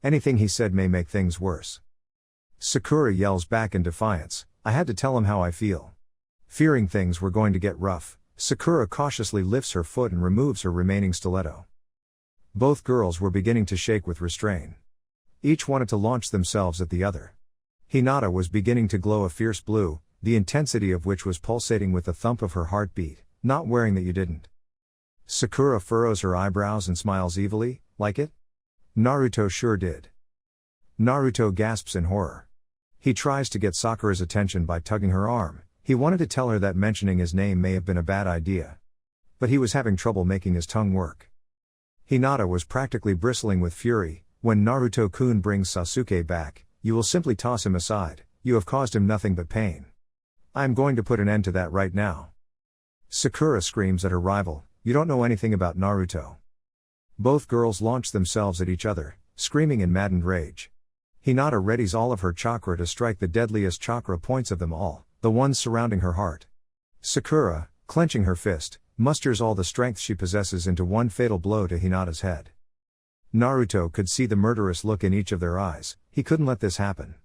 Anything he said may make things worse. Sakura yells back in defiance, I had to tell him how I feel. Fearing things were going to get rough, Sakura cautiously lifts her foot and removes her remaining stiletto. Both girls were beginning to shake with restraint. Each wanted to launch themselves at the other. Hinata was beginning to glow a fierce blue, the intensity of which was pulsating with the thump of her heartbeat. Not wearing that you didn't. Sakura furrows her eyebrows and smiles evilly, like it? Naruto sure did. Naruto gasps in horror. He tries to get Sakura's attention by tugging her arm. He wanted to tell her that mentioning his name may have been a bad idea. But he was having trouble making his tongue work. Hinata was practically bristling with fury. When Naruto-kun brings Sasuke back, you will simply toss him aside. You have caused him nothing but pain. I am going to put an end to that right now. Sakura screams at her rival, you don't know anything about Naruto. Both girls launch themselves at each other, screaming in maddened rage. Hinata readies all of her chakra to strike the deadliest chakra points of them all, the ones surrounding her heart. Sakura, clenching her fist, musters all the strength she possesses into one fatal blow to Hinata's head. Naruto could see the murderous look in each of their eyes. He couldn't let this happen.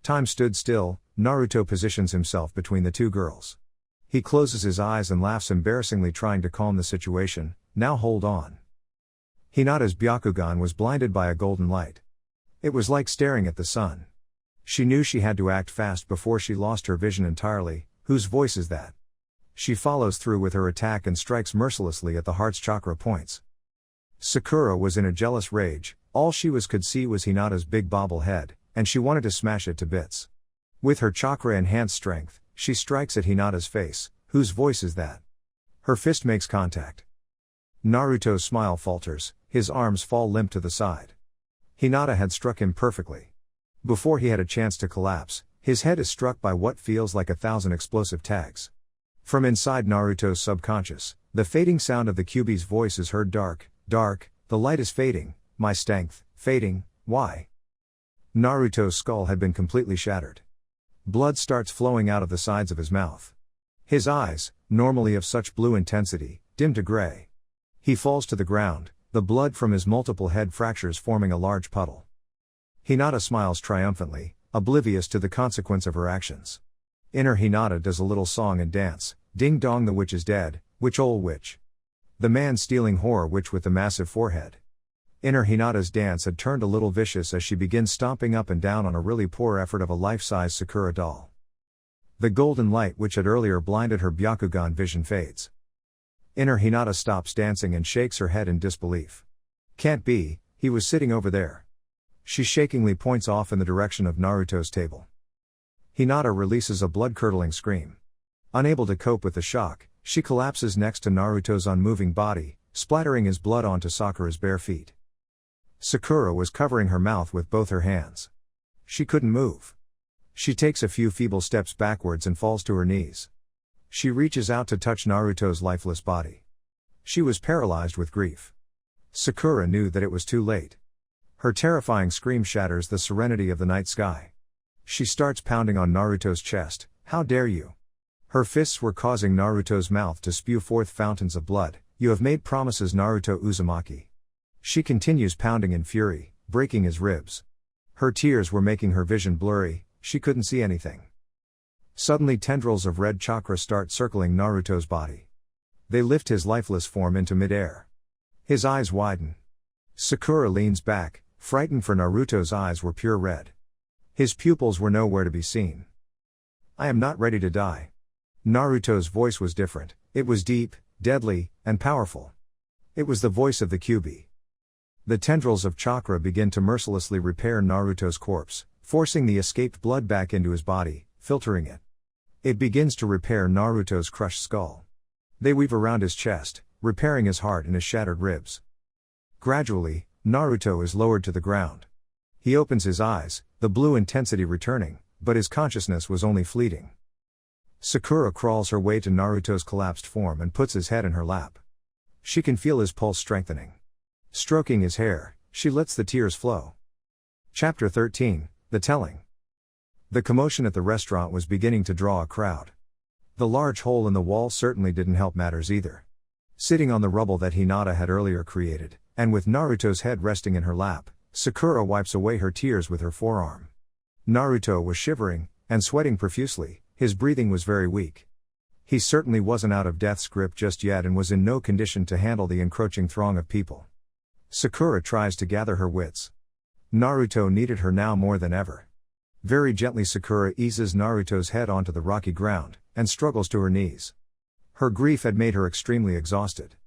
Time stood still. Naruto positions himself between the two girls. He closes his eyes and laughs embarrassingly, trying to calm the situation. Now hold on. Hinata's Byakugan was blinded by a golden light. It was like staring at the sun. She knew she had to act fast before she lost her vision entirely. Whose voice is that? She follows through with her attack and strikes mercilessly at the heart's chakra points. Sakura was in a jealous rage. All she could see was Hinata's big bobble head, and she wanted to smash it to bits. With her chakra-enhanced strength, she strikes at Hinata's face. Whose voice is that? Her fist makes contact. Naruto's smile falters, his arms fall limp to the side. Hinata had struck him perfectly. Before he had a chance to collapse, his head is struck by what feels like 1,000 explosive tags. From inside Naruto's subconscious, the fading sound of the Kyuubi's voice is heard. Dark, dark, the light is fading, my strength, fading, why? Naruto's skull had been completely shattered. Blood starts flowing out of the sides of his mouth. His eyes, normally of such blue intensity, dim to gray. He falls to the ground, the blood from his multiple head fractures forming a large puddle. Hinata smiles triumphantly, oblivious to the consequence of her actions. Inner Hinata does a little song and dance. Ding dong, the witch is dead, witch ol' witch. The man stealing whore witch with the massive forehead. Inner Hinata's dance had turned a little vicious as she begins stomping up and down on a really poor effort of a life-size Sakura doll. The golden light which had earlier blinded her Byakugan vision fades. Inner Hinata stops dancing and shakes her head in disbelief. Can't be, he was sitting over there. She shakingly points off in the direction of Naruto's table. Hinata releases a blood-curdling scream. Unable to cope with the shock, she collapses next to Naruto's unmoving body, splattering his blood onto Sakura's bare feet. Sakura was covering her mouth with both her hands. She couldn't move. She takes a few feeble steps backwards and falls to her knees. She reaches out to touch Naruto's lifeless body. She was paralyzed with grief. Sakura knew that it was too late. Her terrifying scream shatters the serenity of the night sky. She starts pounding on Naruto's chest. "How dare you?" Her fists were causing Naruto's mouth to spew forth fountains of blood. "You have made promises, Naruto Uzumaki." She continues pounding in fury, breaking his ribs. Her tears were making her vision blurry, she couldn't see anything. Suddenly tendrils of red chakra start circling Naruto's body. They lift his lifeless form into mid-air. His eyes widen. Sakura leans back, frightened, for Naruto's eyes were pure red. His pupils were nowhere to be seen. "I am not ready to die." Naruto's voice was different. It was deep, deadly, and powerful. It was the voice of the Kyuubi. The tendrils of chakra begin to mercilessly repair Naruto's corpse, forcing the escaped blood back into his body, filtering it. It begins to repair Naruto's crushed skull. They weave around his chest, repairing his heart and his shattered ribs. Gradually, Naruto is lowered to the ground. He opens his eyes, the blue intensity returning, but his consciousness was only fleeting. Sakura crawls her way to Naruto's collapsed form and puts his head in her lap. She can feel his pulse strengthening. Stroking his hair, she lets the tears flow. Chapter 13, The Telling. The commotion at the restaurant was beginning to draw a crowd. The large hole in the wall certainly didn't help matters either. Sitting on the rubble that Hinata had earlier created, and with Naruto's head resting in her lap, Sakura wipes away her tears with her forearm. Naruto was shivering, and sweating profusely. His breathing was very weak. He certainly wasn't out of death's grip just yet and was in no condition to handle the encroaching throng of people. Sakura tries to gather her wits. Naruto needed her now more than ever. Very gently Sakura eases Naruto's head onto the rocky ground, and struggles to her knees. Her grief had made her extremely exhausted.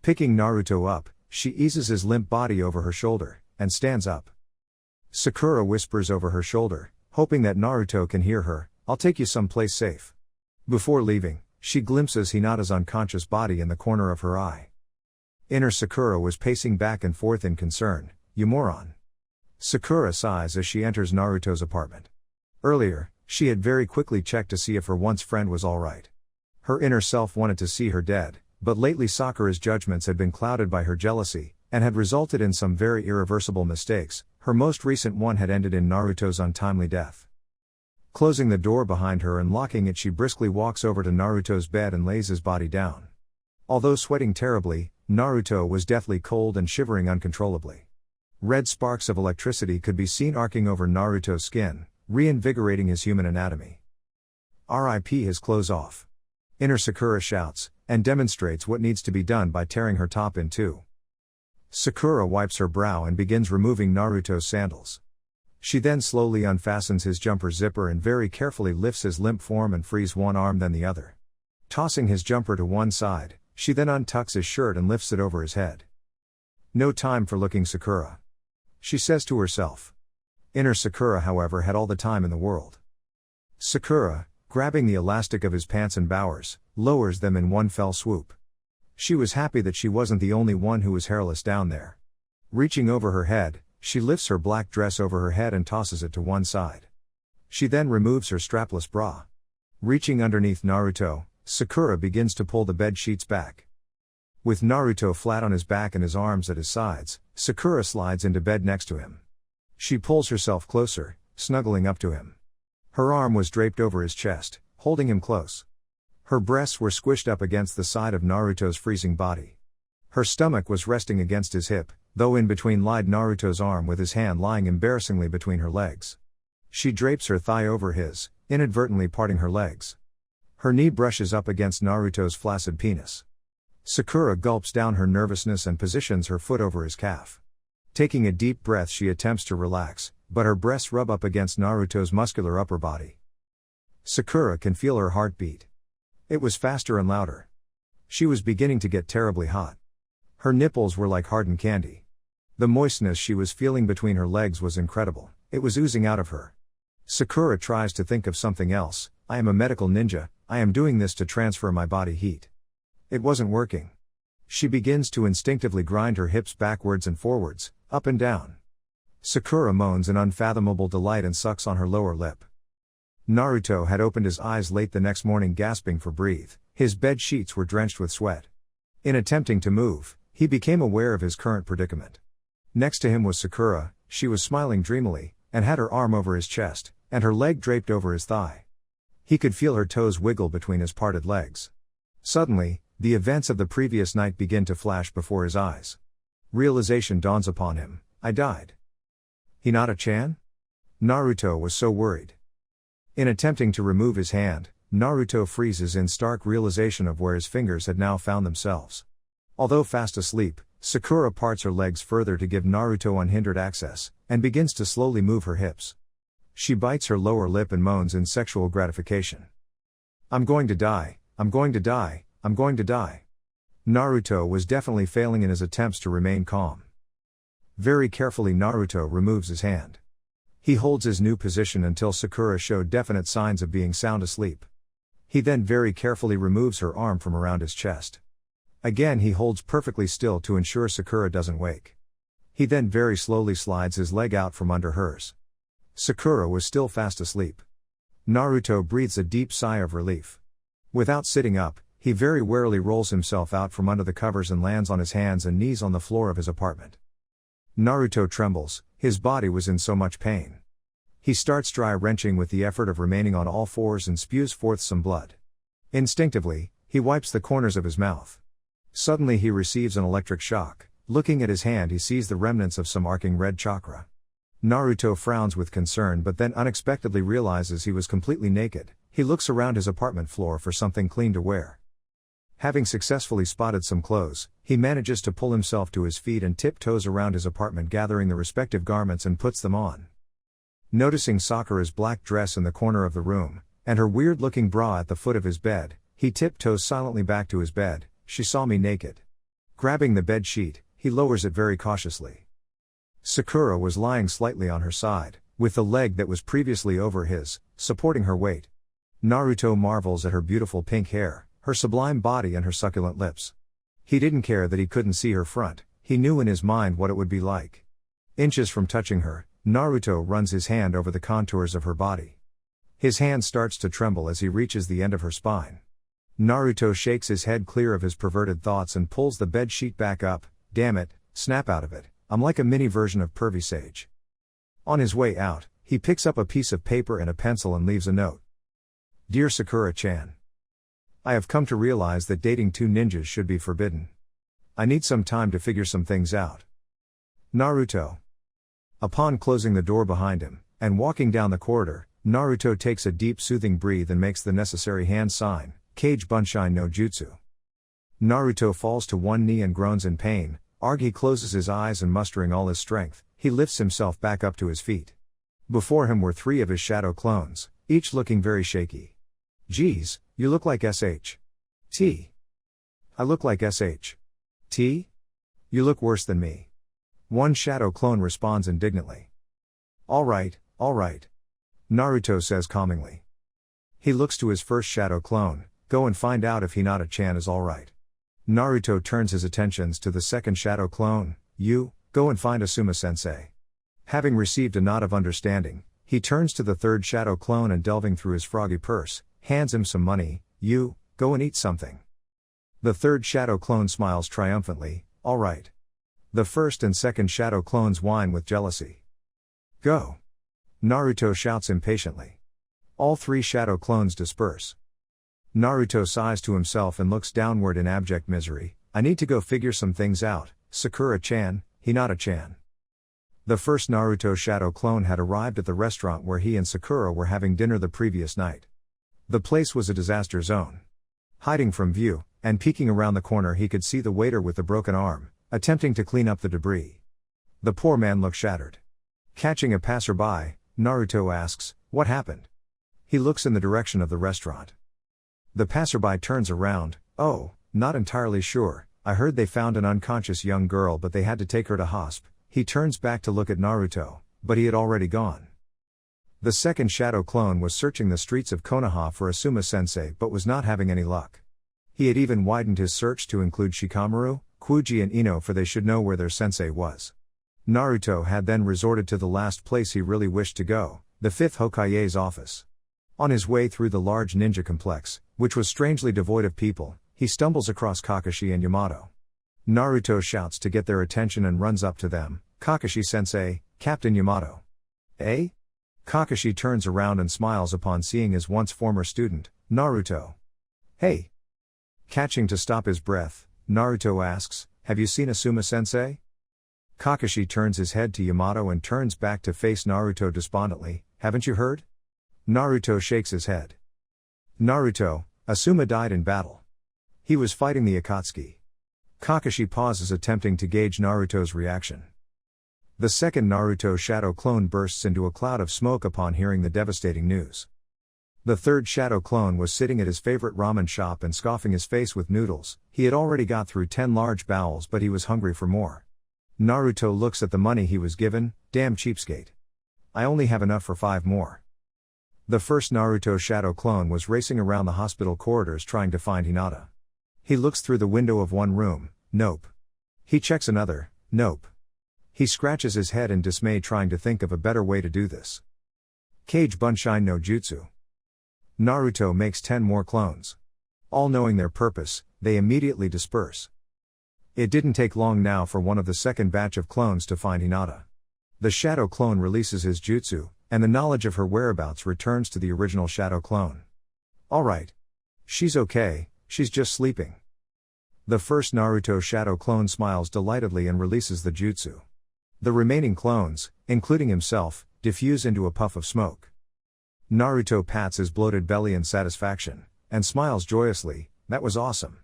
Picking Naruto up, she eases his limp body over her shoulder, and stands up. Sakura whispers over her shoulder, hoping that Naruto can hear her, "I'll take you someplace safe." Before leaving, she glimpses Hinata's unconscious body in the corner of her eye. Inner Sakura was pacing back and forth in concern. "You moron." Sakura sighs as she enters Naruto's apartment. Earlier, she had very quickly checked to see if her once friend was alright. Her inner self wanted to see her dead, but lately Sakura's judgments had been clouded by her jealousy, and had resulted in some very irreversible mistakes. Her most recent one had ended in Naruto's untimely death. Closing the door behind her and locking it, she briskly walks over to Naruto's bed and lays his body down. Although sweating terribly, Naruto was deathly cold and shivering uncontrollably. Red sparks of electricity could be seen arcing over Naruto's skin, reinvigorating his human anatomy. "R.I.P. his clothes off." Inner Sakura shouts, and demonstrates what needs to be done by tearing her top in two. Sakura wipes her brow and begins removing Naruto's sandals. She then slowly unfastens his jumper zipper and very carefully lifts his limp form and frees one arm then the other. Tossing his jumper to one side, she then untucks his shirt and lifts it over his head. "No time for looking, Sakura," she says to herself. Inner Sakura, however, had all the time in the world. Sakura, grabbing the elastic of his pants and bowers, lowers them in one fell swoop. She was happy that she wasn't the only one who was hairless down there. Reaching over her head, she lifts her black dress over her head and tosses it to one side. She then removes her strapless bra. Reaching underneath Naruto, Sakura begins to pull the bed sheets back. With Naruto flat on his back and his arms at his sides, Sakura slides into bed next to him. She pulls herself closer, snuggling up to him. Her arm was draped over his chest, holding him close. Her breasts were squished up against the side of Naruto's freezing body. Her stomach was resting against his hip, though in between lied Naruto's arm with his hand lying embarrassingly between her legs. She drapes her thigh over his, inadvertently parting her legs. Her knee brushes up against Naruto's flaccid penis. Sakura gulps down her nervousness and positions her foot over his calf. Taking a deep breath, she attempts to relax, but her breasts rub up against Naruto's muscular upper body. Sakura can feel her heart beat. It was faster and louder. She was beginning to get terribly hot. Her nipples were like hardened candy. The moistness she was feeling between her legs was incredible. It was oozing out of her. Sakura tries to think of something else. "I am a medical ninja, I am doing this to transfer my body heat." It wasn't working. She begins to instinctively grind her hips backwards and forwards, up and down. Sakura moans in unfathomable delight and sucks on her lower lip. Naruto had opened his eyes late the next morning, gasping for breath. His bed sheets were drenched with sweat. In attempting to move, he became aware of his current predicament. Next to him was Sakura, she was smiling dreamily, and had her arm over his chest, and her leg draped over his thigh. He could feel her toes wiggle between his parted legs. Suddenly, the events of the previous night begin to flash before his eyes. Realization dawns upon him: I died. Hinata-chan? Naruto was so worried. In attempting to remove his hand, Naruto freezes in stark realization of where his fingers had now found themselves. Although fast asleep, Sakura parts her legs further to give Naruto unhindered access, and begins to slowly move her hips. She bites her lower lip and moans in sexual gratification. I'm going to die, I'm going to die, I'm going to die. Naruto was definitely failing in his attempts to remain calm. Very carefully Naruto removes his hand. He holds his new position until Sakura showed definite signs of being sound asleep. He then very carefully removes her arm from around his chest. Again he holds perfectly still to ensure Sakura doesn't wake. He then very slowly slides his leg out from under hers. Sakura was still fast asleep. Naruto breathes a deep sigh of relief. Without sitting up, he very warily rolls himself out from under the covers and lands on his hands and knees on the floor of his apartment. Naruto trembles, his body was in so much pain. He starts dry wrenching with the effort of remaining on all fours and spews forth some blood. Instinctively, he wipes the corners of his mouth. Suddenly he receives an electric shock. Looking at his hand he sees the remnants of some arcing red chakra. Naruto frowns with concern but then unexpectedly realizes he was completely naked. He looks around his apartment floor for something clean to wear. Having successfully spotted some clothes, he manages to pull himself to his feet and tiptoes around his apartment gathering the respective garments and puts them on. Noticing Sakura's black dress in the corner of the room, and her weird-looking bra at the foot of his bed, he tiptoes silently back to his bed. She saw me naked. Grabbing the bed sheet, he lowers it very cautiously. Sakura was lying slightly on her side, with the leg that was previously over his, supporting her weight. Naruto marvels at her beautiful pink hair, her sublime body and her succulent lips. He didn't care that he couldn't see her front, he knew in his mind what it would be like. Inches from touching her, Naruto runs his hand over the contours of her body. His hand starts to tremble as he reaches the end of her spine. Naruto shakes his head clear of his perverted thoughts and pulls the bed sheet back up. Damn it, snap out of it, I'm like a mini version of Pervy Sage. On his way out, he picks up a piece of paper and a pencil and leaves a note. Dear Sakura-chan. I have come to realize that dating two ninjas should be forbidden. I need some time to figure some things out. Naruto. Upon closing the door behind him, and walking down the corridor, Naruto takes a deep soothing breath and makes the necessary hand sign, Kage Bunshin no Jutsu. Naruto falls to one knee and groans in pain. He closes his eyes and mustering all his strength, he lifts himself back up to his feet. Before him were three of his shadow clones, each looking very shaky. Geez, you look like S.H.T. I look like S.H.T. You look worse than me. One shadow clone responds indignantly. All right, Naruto says calmingly. He looks to his first shadow clone, go and find out if Hinata-chan is alright. Naruto turns his attentions to the second shadow clone, you, go and find Asuma-sensei. Having received a nod of understanding, he turns to the third shadow clone and delving through his froggy purse, hands him some money, you, go and eat something. The third shadow clone smiles triumphantly, alright. The first and second shadow clones whine with jealousy. Go! Naruto shouts impatiently. All three shadow clones disperse. Naruto sighs to himself and looks downward in abject misery. I need to go figure some things out, Sakura-chan, Hinata-chan. The first Naruto shadow clone had arrived at the restaurant where he and Sakura were having dinner the previous night. The place was a disaster zone. Hiding from view, and peeking around the corner he could see the waiter with the broken arm, attempting to clean up the debris. The poor man looked shattered. Catching a passerby, Naruto asks, what happened? He looks in the direction of the restaurant. The passerby turns around, oh, not entirely sure, I heard they found an unconscious young girl but they had to take her to hosp. He turns back to look at Naruto, but he had already gone. The second shadow clone was searching the streets of Konoha for Asuma-sensei but was not having any luck. He had even widened his search to include Shikamaru, Kuji and Ino for they should know where their sensei was. Naruto had then resorted to the last place he really wished to go, the fifth Hokage's office. On his way through the large ninja complex, which was strangely devoid of people, he stumbles across Kakashi and Yamato. Naruto shouts to get their attention and runs up to them, Kakashi-sensei, Captain Yamato. Eh? Kakashi turns around and smiles upon seeing his once former student, Naruto. Hey! Catching to stop his breath, Naruto asks, have you seen Asuma-sensei? Kakashi turns his head to Yamato and turns back to face Naruto despondently, haven't you heard? Naruto shakes his head. Naruto, Asuma died in battle. He was fighting the Akatsuki. Kakashi pauses attempting to gauge Naruto's reaction. The second Naruto shadow clone bursts into a cloud of smoke upon hearing the devastating news. The third shadow clone was sitting at his favorite ramen shop and scoffing his face with noodles. He had already got through 10 large bowls, but he was hungry for more. Naruto looks at the money he was given, damn cheapskate. I only have enough for 5 more. The first Naruto shadow clone was racing around the hospital corridors trying to find Hinata. He looks through the window of one room, nope. He checks another, nope. He scratches his head in dismay trying to think of a better way to do this. Kage Bunshin no Jutsu. Naruto makes 10 more clones. All knowing their purpose, they immediately disperse. It didn't take long now for one of the second batch of clones to find Hinata. The shadow clone releases his jutsu, and the knowledge of her whereabouts returns to the original shadow clone. Alright. She's okay, she's just sleeping. The first Naruto shadow clone smiles delightedly and releases the jutsu. The remaining clones, including himself, diffuse into a puff of smoke. Naruto pats his bloated belly in satisfaction, and smiles joyously, that was awesome.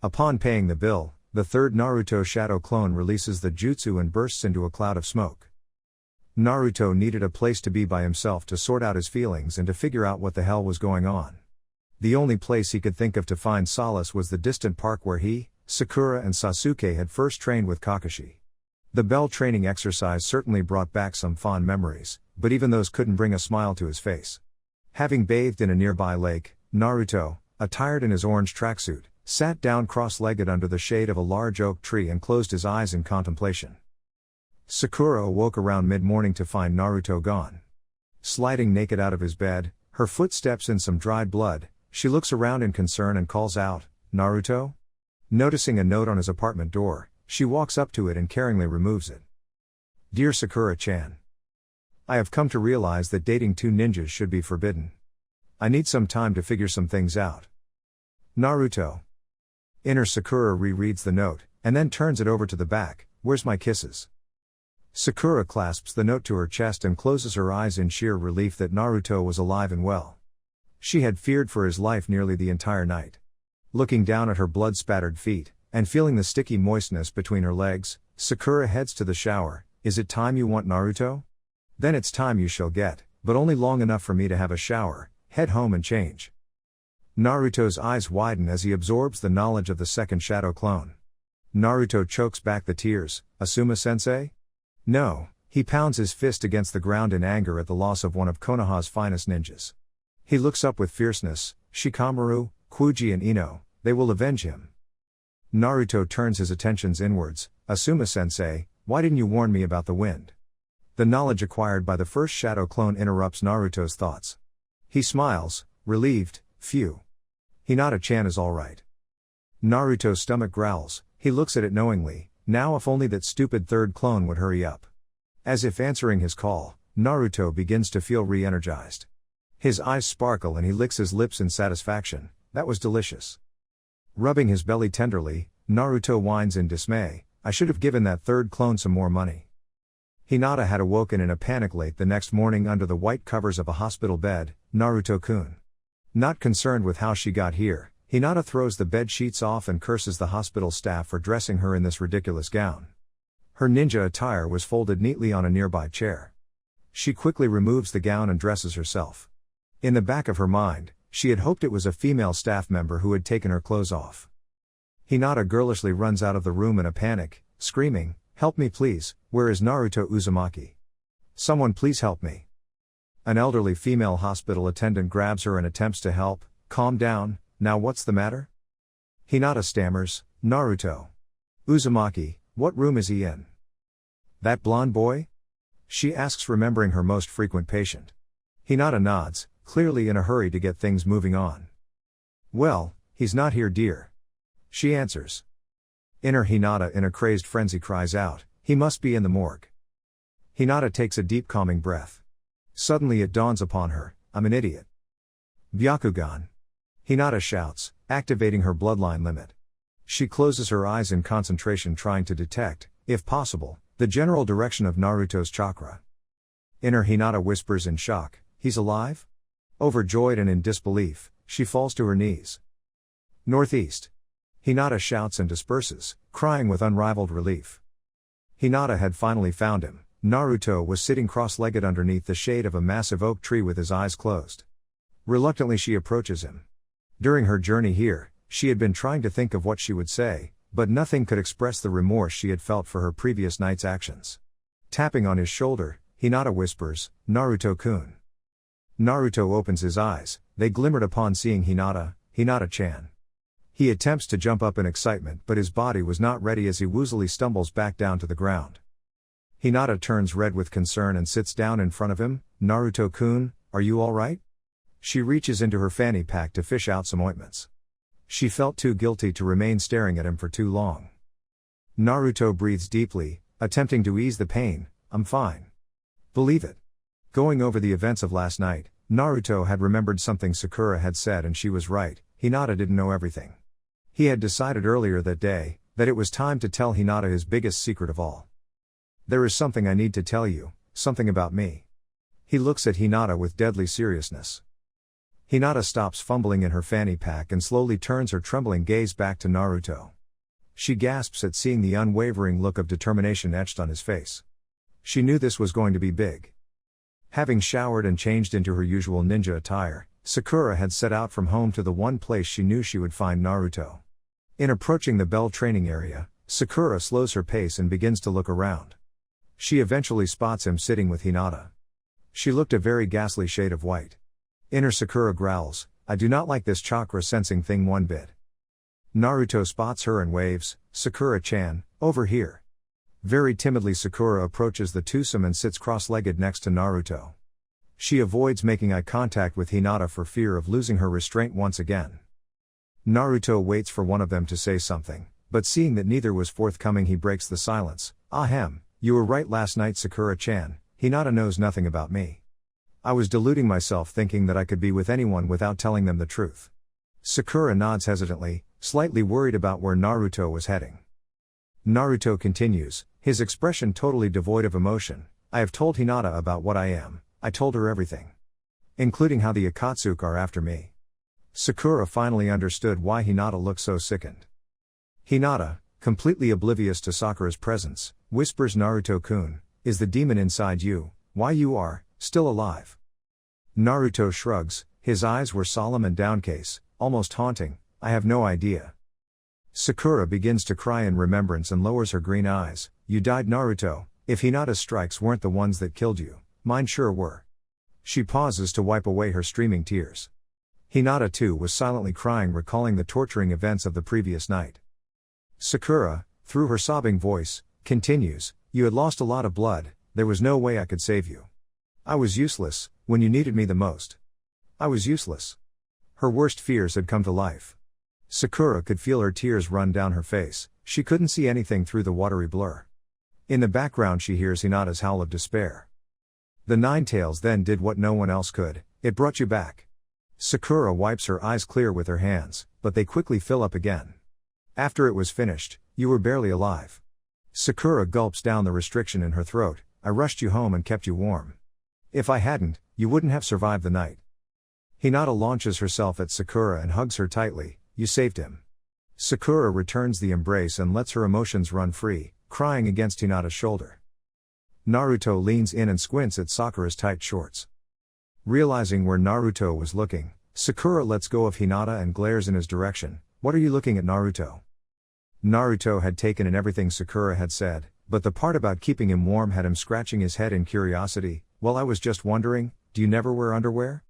Upon paying the bill, the third Naruto shadow clone releases the jutsu and bursts into a cloud of smoke. Naruto needed a place to be by himself to sort out his feelings and to figure out what the hell was going on. The only place he could think of to find solace was the distant park where he, Sakura and Sasuke had first trained with Kakashi. The bell training exercise certainly brought back some fond memories, but even those couldn't bring a smile to his face. Having bathed in a nearby lake, Naruto, attired in his orange tracksuit, sat down cross-legged under the shade of a large oak tree and closed his eyes in contemplation. Sakura awoke around mid-morning to find Naruto gone. Sliding naked out of his bed, her footsteps in some dried blood, she looks around in concern and calls out, Naruto? Noticing a note on his apartment door, she walks up to it and caringly removes it. Dear Sakura-chan. I have come to realize that dating 2 ninjas should be forbidden. I need some time to figure some things out. Naruto. Inner Sakura rereads the note, and then turns it over to the back, where's my kisses? Sakura clasps the note to her chest and closes her eyes in sheer relief that Naruto was alive and well. She had feared for his life nearly the entire night. Looking down at her blood-spattered feet, and feeling the sticky moistness between her legs, Sakura heads to the shower. Is it time you want, Naruto? Then it's time you shall get, but only long enough for me to have a shower, head home and change. Naruto's eyes widen as he absorbs the knowledge of the second shadow clone. Naruto chokes back the tears. Asuma-sensei? No, he pounds his fist against the ground in anger at the loss of one of Konoha's finest ninjas. He looks up with fierceness. Shikamaru, Kuji and Ino, they will avenge him. Naruto turns his attentions inwards. Asuma-sensei, why didn't you warn me about the wind? The knowledge acquired by the first shadow clone interrupts Naruto's thoughts. He smiles, relieved. Phew. Hinata-chan is alright. Naruto's stomach growls. He looks at it knowingly. Now if only that stupid third clone would hurry up. As if answering his call, Naruto begins to feel re-energized. His eyes sparkle and he licks his lips in satisfaction. That was delicious. Rubbing his belly tenderly, Naruto whines in dismay. I should have given that third clone some more money. Hinata had awoken in a panic late the next morning under the white covers of a hospital bed. Naruto-kun. Not concerned with how she got here, Hinata throws the bed sheets off and curses the hospital staff for dressing her in this ridiculous gown. Her ninja attire was folded neatly on a nearby chair. She quickly removes the gown and dresses herself. In the back of her mind, she had hoped it was a female staff member who had taken her clothes off. Hinata girlishly runs out of the room in a panic, screaming, "Help me please, where is Naruto Uzumaki? Someone please help me." An elderly female hospital attendant grabs her and attempts to help. Calm down, now what's the matter? Hinata stammers, Naruto. Uzumaki, what room is he in? That blonde boy? She asks, remembering her most frequent patient. Hinata nods, clearly in a hurry to get things moving on. Well, he's not here, dear. She answers. Inner Hinata in a crazed frenzy cries out, he must be in the morgue. Hinata takes a deep calming breath. Suddenly it dawns upon her, I'm an idiot. Byakugan. Hinata shouts, activating her bloodline limit. She closes her eyes in concentration, trying to detect, if possible, the general direction of Naruto's chakra. Inner Hinata whispers in shock, he's alive? Overjoyed and in disbelief, she falls to her knees. Northeast. Hinata shouts and disperses, crying with unrivaled relief. Hinata had finally found him. Naruto was sitting cross-legged underneath the shade of a massive oak tree with his eyes closed. Reluctantly she approaches him. During her journey here, she had been trying to think of what she would say, but nothing could express the remorse she had felt for her previous night's actions. Tapping on his shoulder, Hinata whispers, Naruto-kun. Naruto opens his eyes, they glimmered upon seeing Hinata, Hinata-chan. He attempts to jump up in excitement, but his body was not ready as he woozily stumbles back down to the ground. Hinata turns red with concern and sits down in front of him. Naruto-kun, are you alright? She reaches into her fanny pack to fish out some ointments. She felt too guilty to remain staring at him for too long. Naruto breathes deeply, attempting to ease the pain. I'm fine. Believe it. Going over the events of last night, Naruto had remembered something Sakura had said, and she was right. Hinata didn't know everything. He had decided earlier that day, that it was time to tell Hinata his biggest secret of all. There is something I need to tell you, something about me. He looks at Hinata with deadly seriousness. Hinata stops fumbling in her fanny pack and slowly turns her trembling gaze back to Naruto. She gasps at seeing the unwavering look of determination etched on his face. She knew this was going to be big. Having showered and changed into her usual ninja attire, Sakura had set out from home to the one place she knew she would find Naruto. In approaching the Bell training area, Sakura slows her pace and begins to look around. She eventually spots him sitting with Hinata. She looked a very ghastly shade of white. Inner Sakura growls, I do not like this chakra sensing thing one bit. Naruto spots her and waves, Sakura-chan, over here. Very timidly Sakura approaches the twosome and sits cross-legged next to Naruto. She avoids making eye contact with Hinata for fear of losing her restraint once again. Naruto waits for one of them to say something, but seeing that neither was forthcoming he breaks the silence. Ahem, you were right last night Sakura-chan, Hinata knows nothing about me. I was deluding myself thinking that I could be with anyone without telling them the truth. Sakura nods hesitantly, slightly worried about where Naruto was heading. Naruto continues, his expression totally devoid of emotion. I have told Hinata about what I am. I told her everything. Including how the Akatsuki are after me. Sakura finally understood why Hinata looked so sickened. Hinata, completely oblivious to Sakura's presence, whispers Naruto-kun, is the demon inside you, why you are, still alive? Naruto shrugs, his eyes were solemn and downcast, almost haunting, I have no idea. Sakura begins to cry in remembrance and lowers her green eyes, you died Naruto, if Hinata's strikes weren't the ones that killed you. Mine sure were. She pauses to wipe away her streaming tears. Hinata too was silently crying, recalling the torturing events of the previous night. Sakura, through her sobbing voice, continues, you had lost a lot of blood, there was no way I could save you. I was useless, when you needed me the most. I was useless. Her worst fears had come to life. Sakura could feel her tears run down her face, she couldn't see anything through the watery blur. In the background she hears Hinata's howl of despair. The Nine Tails then did what no one else could, it brought you back. Sakura wipes her eyes clear with her hands, but they quickly fill up again. After it was finished, you were barely alive. Sakura gulps down the restriction in her throat, I rushed you home and kept you warm. If I hadn't, you wouldn't have survived the night. Hinata launches herself at Sakura and hugs her tightly, you saved him. Sakura returns the embrace and lets her emotions run free, crying against Hinata's shoulder. Naruto leans in and squints at Sakura's tight shorts. Realizing where Naruto was looking, Sakura lets go of Hinata and glares in his direction, what are you looking at Naruto? Naruto had taken in everything Sakura had said, but the part about keeping him warm had him scratching his head in curiosity, well I was just wondering, do you never wear underwear?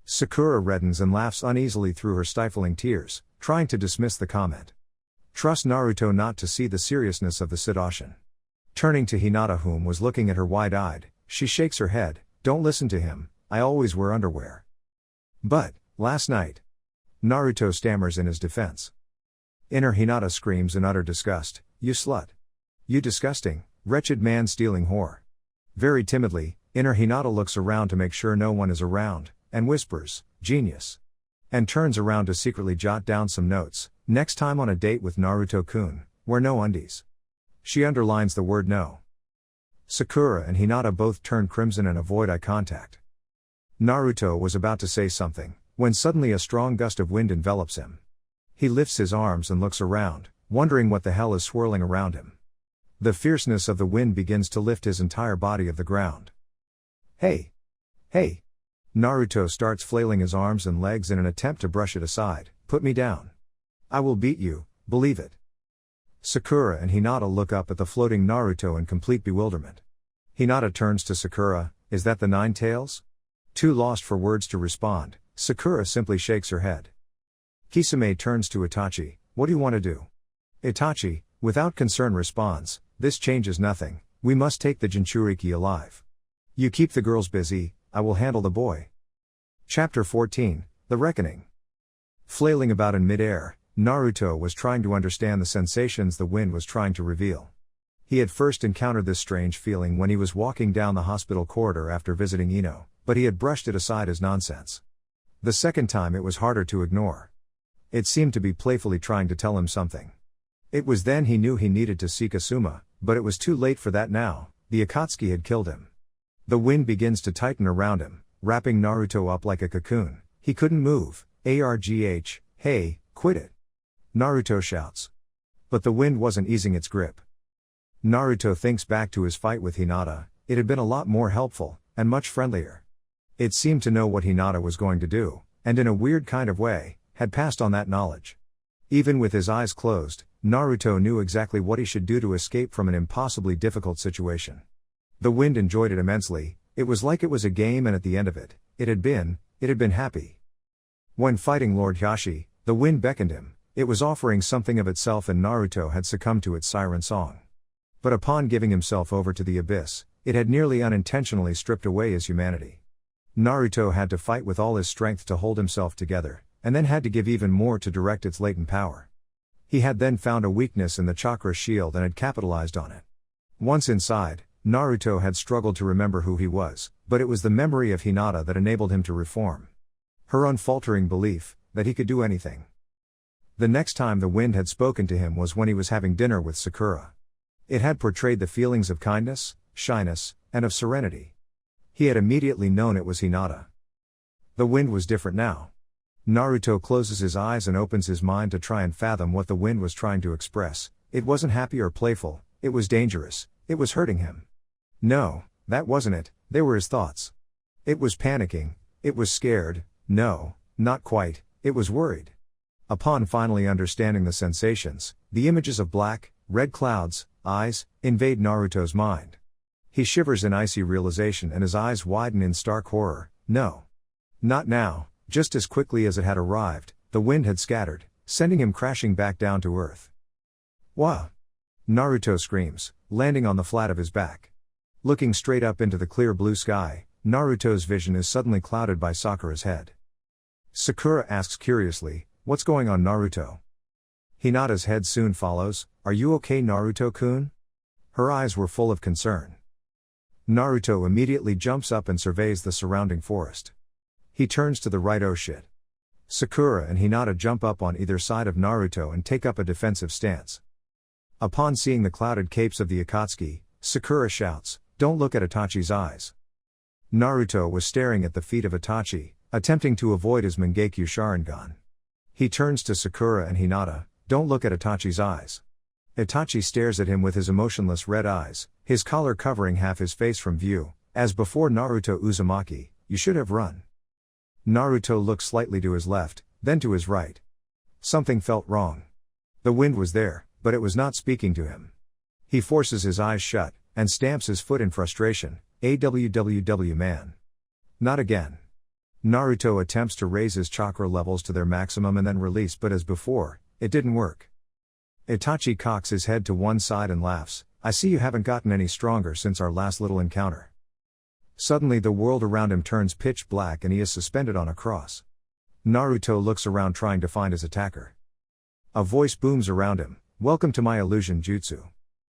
Sakura reddens and laughs uneasily through her stifling tears, trying to dismiss the comment. Trust Naruto not to see the seriousness of the situation. Turning to Hinata whom was looking at her wide-eyed, she shakes her head, don't listen to him, I always wear underwear. But, last night. Naruto stammers in his defense. Inner Hinata screams in utter disgust, you slut. You disgusting, wretched man-stealing whore. Very timidly, inner Hinata looks around to make sure no one is around, and whispers, "Genius." And turns around to secretly jot down some notes. Next time on a date with Naruto-kun, wear no undies. She underlines the word no. Sakura and Hinata both turn crimson and avoid eye contact. Naruto was about to say something, when suddenly a strong gust of wind envelops him. He lifts his arms and looks around, wondering what the hell is swirling around him. The fierceness of the wind begins to lift his entire body of the ground. Hey! Hey! Naruto starts flailing his arms and legs in an attempt to brush it aside. Put me down. I will beat you, believe it. Sakura and Hinata look up at the floating Naruto in complete bewilderment. Hinata turns to Sakura, is that the Nine Tails? Too lost for words to respond, Sakura simply shakes her head. Kisame turns to Itachi, what do you want to do? Itachi, without concern responds, this changes nothing, we must take the Jinchuriki alive. You keep the girls busy, I will handle the boy. Chapter 14, The Reckoning. Flailing about in mid-air, Naruto was trying to understand the sensations the wind was trying to reveal. He had first encountered this strange feeling when he was walking down the hospital corridor after visiting Ino, but he had brushed it aside as nonsense. The second time it was harder to ignore. It seemed to be playfully trying to tell him something. It was then he knew he needed to seek Asuma, but it was too late for that now, the Akatsuki had killed him. The wind begins to tighten around him, wrapping Naruto up like a cocoon. He couldn't move. Argh, hey, quit it. Naruto shouts. But the wind wasn't easing its grip. Naruto thinks back to his fight with Hinata. It had been a lot more helpful, and much friendlier. It seemed to know what Hinata was going to do, and in a weird kind of way, had passed on that knowledge. Even with his eyes closed, Naruto knew exactly what he should do to escape from an impossibly difficult situation. The wind enjoyed it immensely. It was like it was a game, and at the end of it, it had been happy. When fighting Lord Hiyashi, the wind beckoned him. It was offering something of itself, and Naruto had succumbed to its siren song. But upon giving himself over to the abyss, it had nearly unintentionally stripped away his humanity. Naruto had to fight with all his strength to hold himself together, and then had to give even more to direct its latent power. He had then found a weakness in the chakra shield and had capitalized on it. Once inside, Naruto had struggled to remember who he was, but it was the memory of Hinata that enabled him to reform. Her unfaltering belief, that he could do anything. The next time the wind had spoken to him was when he was having dinner with Sakura. It had portrayed the feelings of kindness, shyness, and of serenity. He had immediately known it was Hinata. The wind was different now. Naruto closes his eyes and opens his mind to try and fathom what the wind was trying to express. It wasn't happy or playful, it was dangerous, it was hurting him. No, that wasn't it, they were his thoughts. It was panicking, it was scared, no, not quite, it was worried. Upon finally understanding the sensations, the images of black, red clouds, eyes, invade Naruto's mind. He shivers in icy realization and his eyes widen in stark horror. No. Not now. Just as quickly as it had arrived, the wind had scattered, sending him crashing back down to earth. Wah! Naruto screams, landing on the flat of his back. Looking straight up into the clear blue sky, Naruto's vision is suddenly clouded by Sakura's head. Sakura asks curiously, what's going on, Naruto? Hinata's head soon follows, are you okay, Naruto-kun? Her eyes were full of concern. Naruto immediately jumps up and surveys the surrounding forest. He turns to the right. Oh shit. Sakura and Hinata jump up on either side of Naruto and take up a defensive stance. Upon seeing the clouded capes of the Akatsuki, Sakura shouts, don't look at Itachi's eyes. Naruto was staring at the feet of Itachi, attempting to avoid his Mangekyo Sharingan. He turns to Sakura and Hinata, don't look at Itachi's eyes. Itachi stares at him with his emotionless red eyes, his collar covering half his face from view. As before, Naruto Uzumaki, you should have run. Naruto looked slightly to his left, then to his right. Something felt wrong. The wind was there, but it was not speaking to him. He forces his eyes shut, and stamps his foot in frustration. AWWW man. Not again. Naruto attempts to raise his chakra levels to their maximum and then release, but as before, it didn't work. Itachi cocks his head to one side and laughs, I see you haven't gotten any stronger since our last little encounter. Suddenly the world around him turns pitch black and he is suspended on a cross. Naruto looks around trying to find his attacker. A voice booms around him, welcome to my illusion jutsu.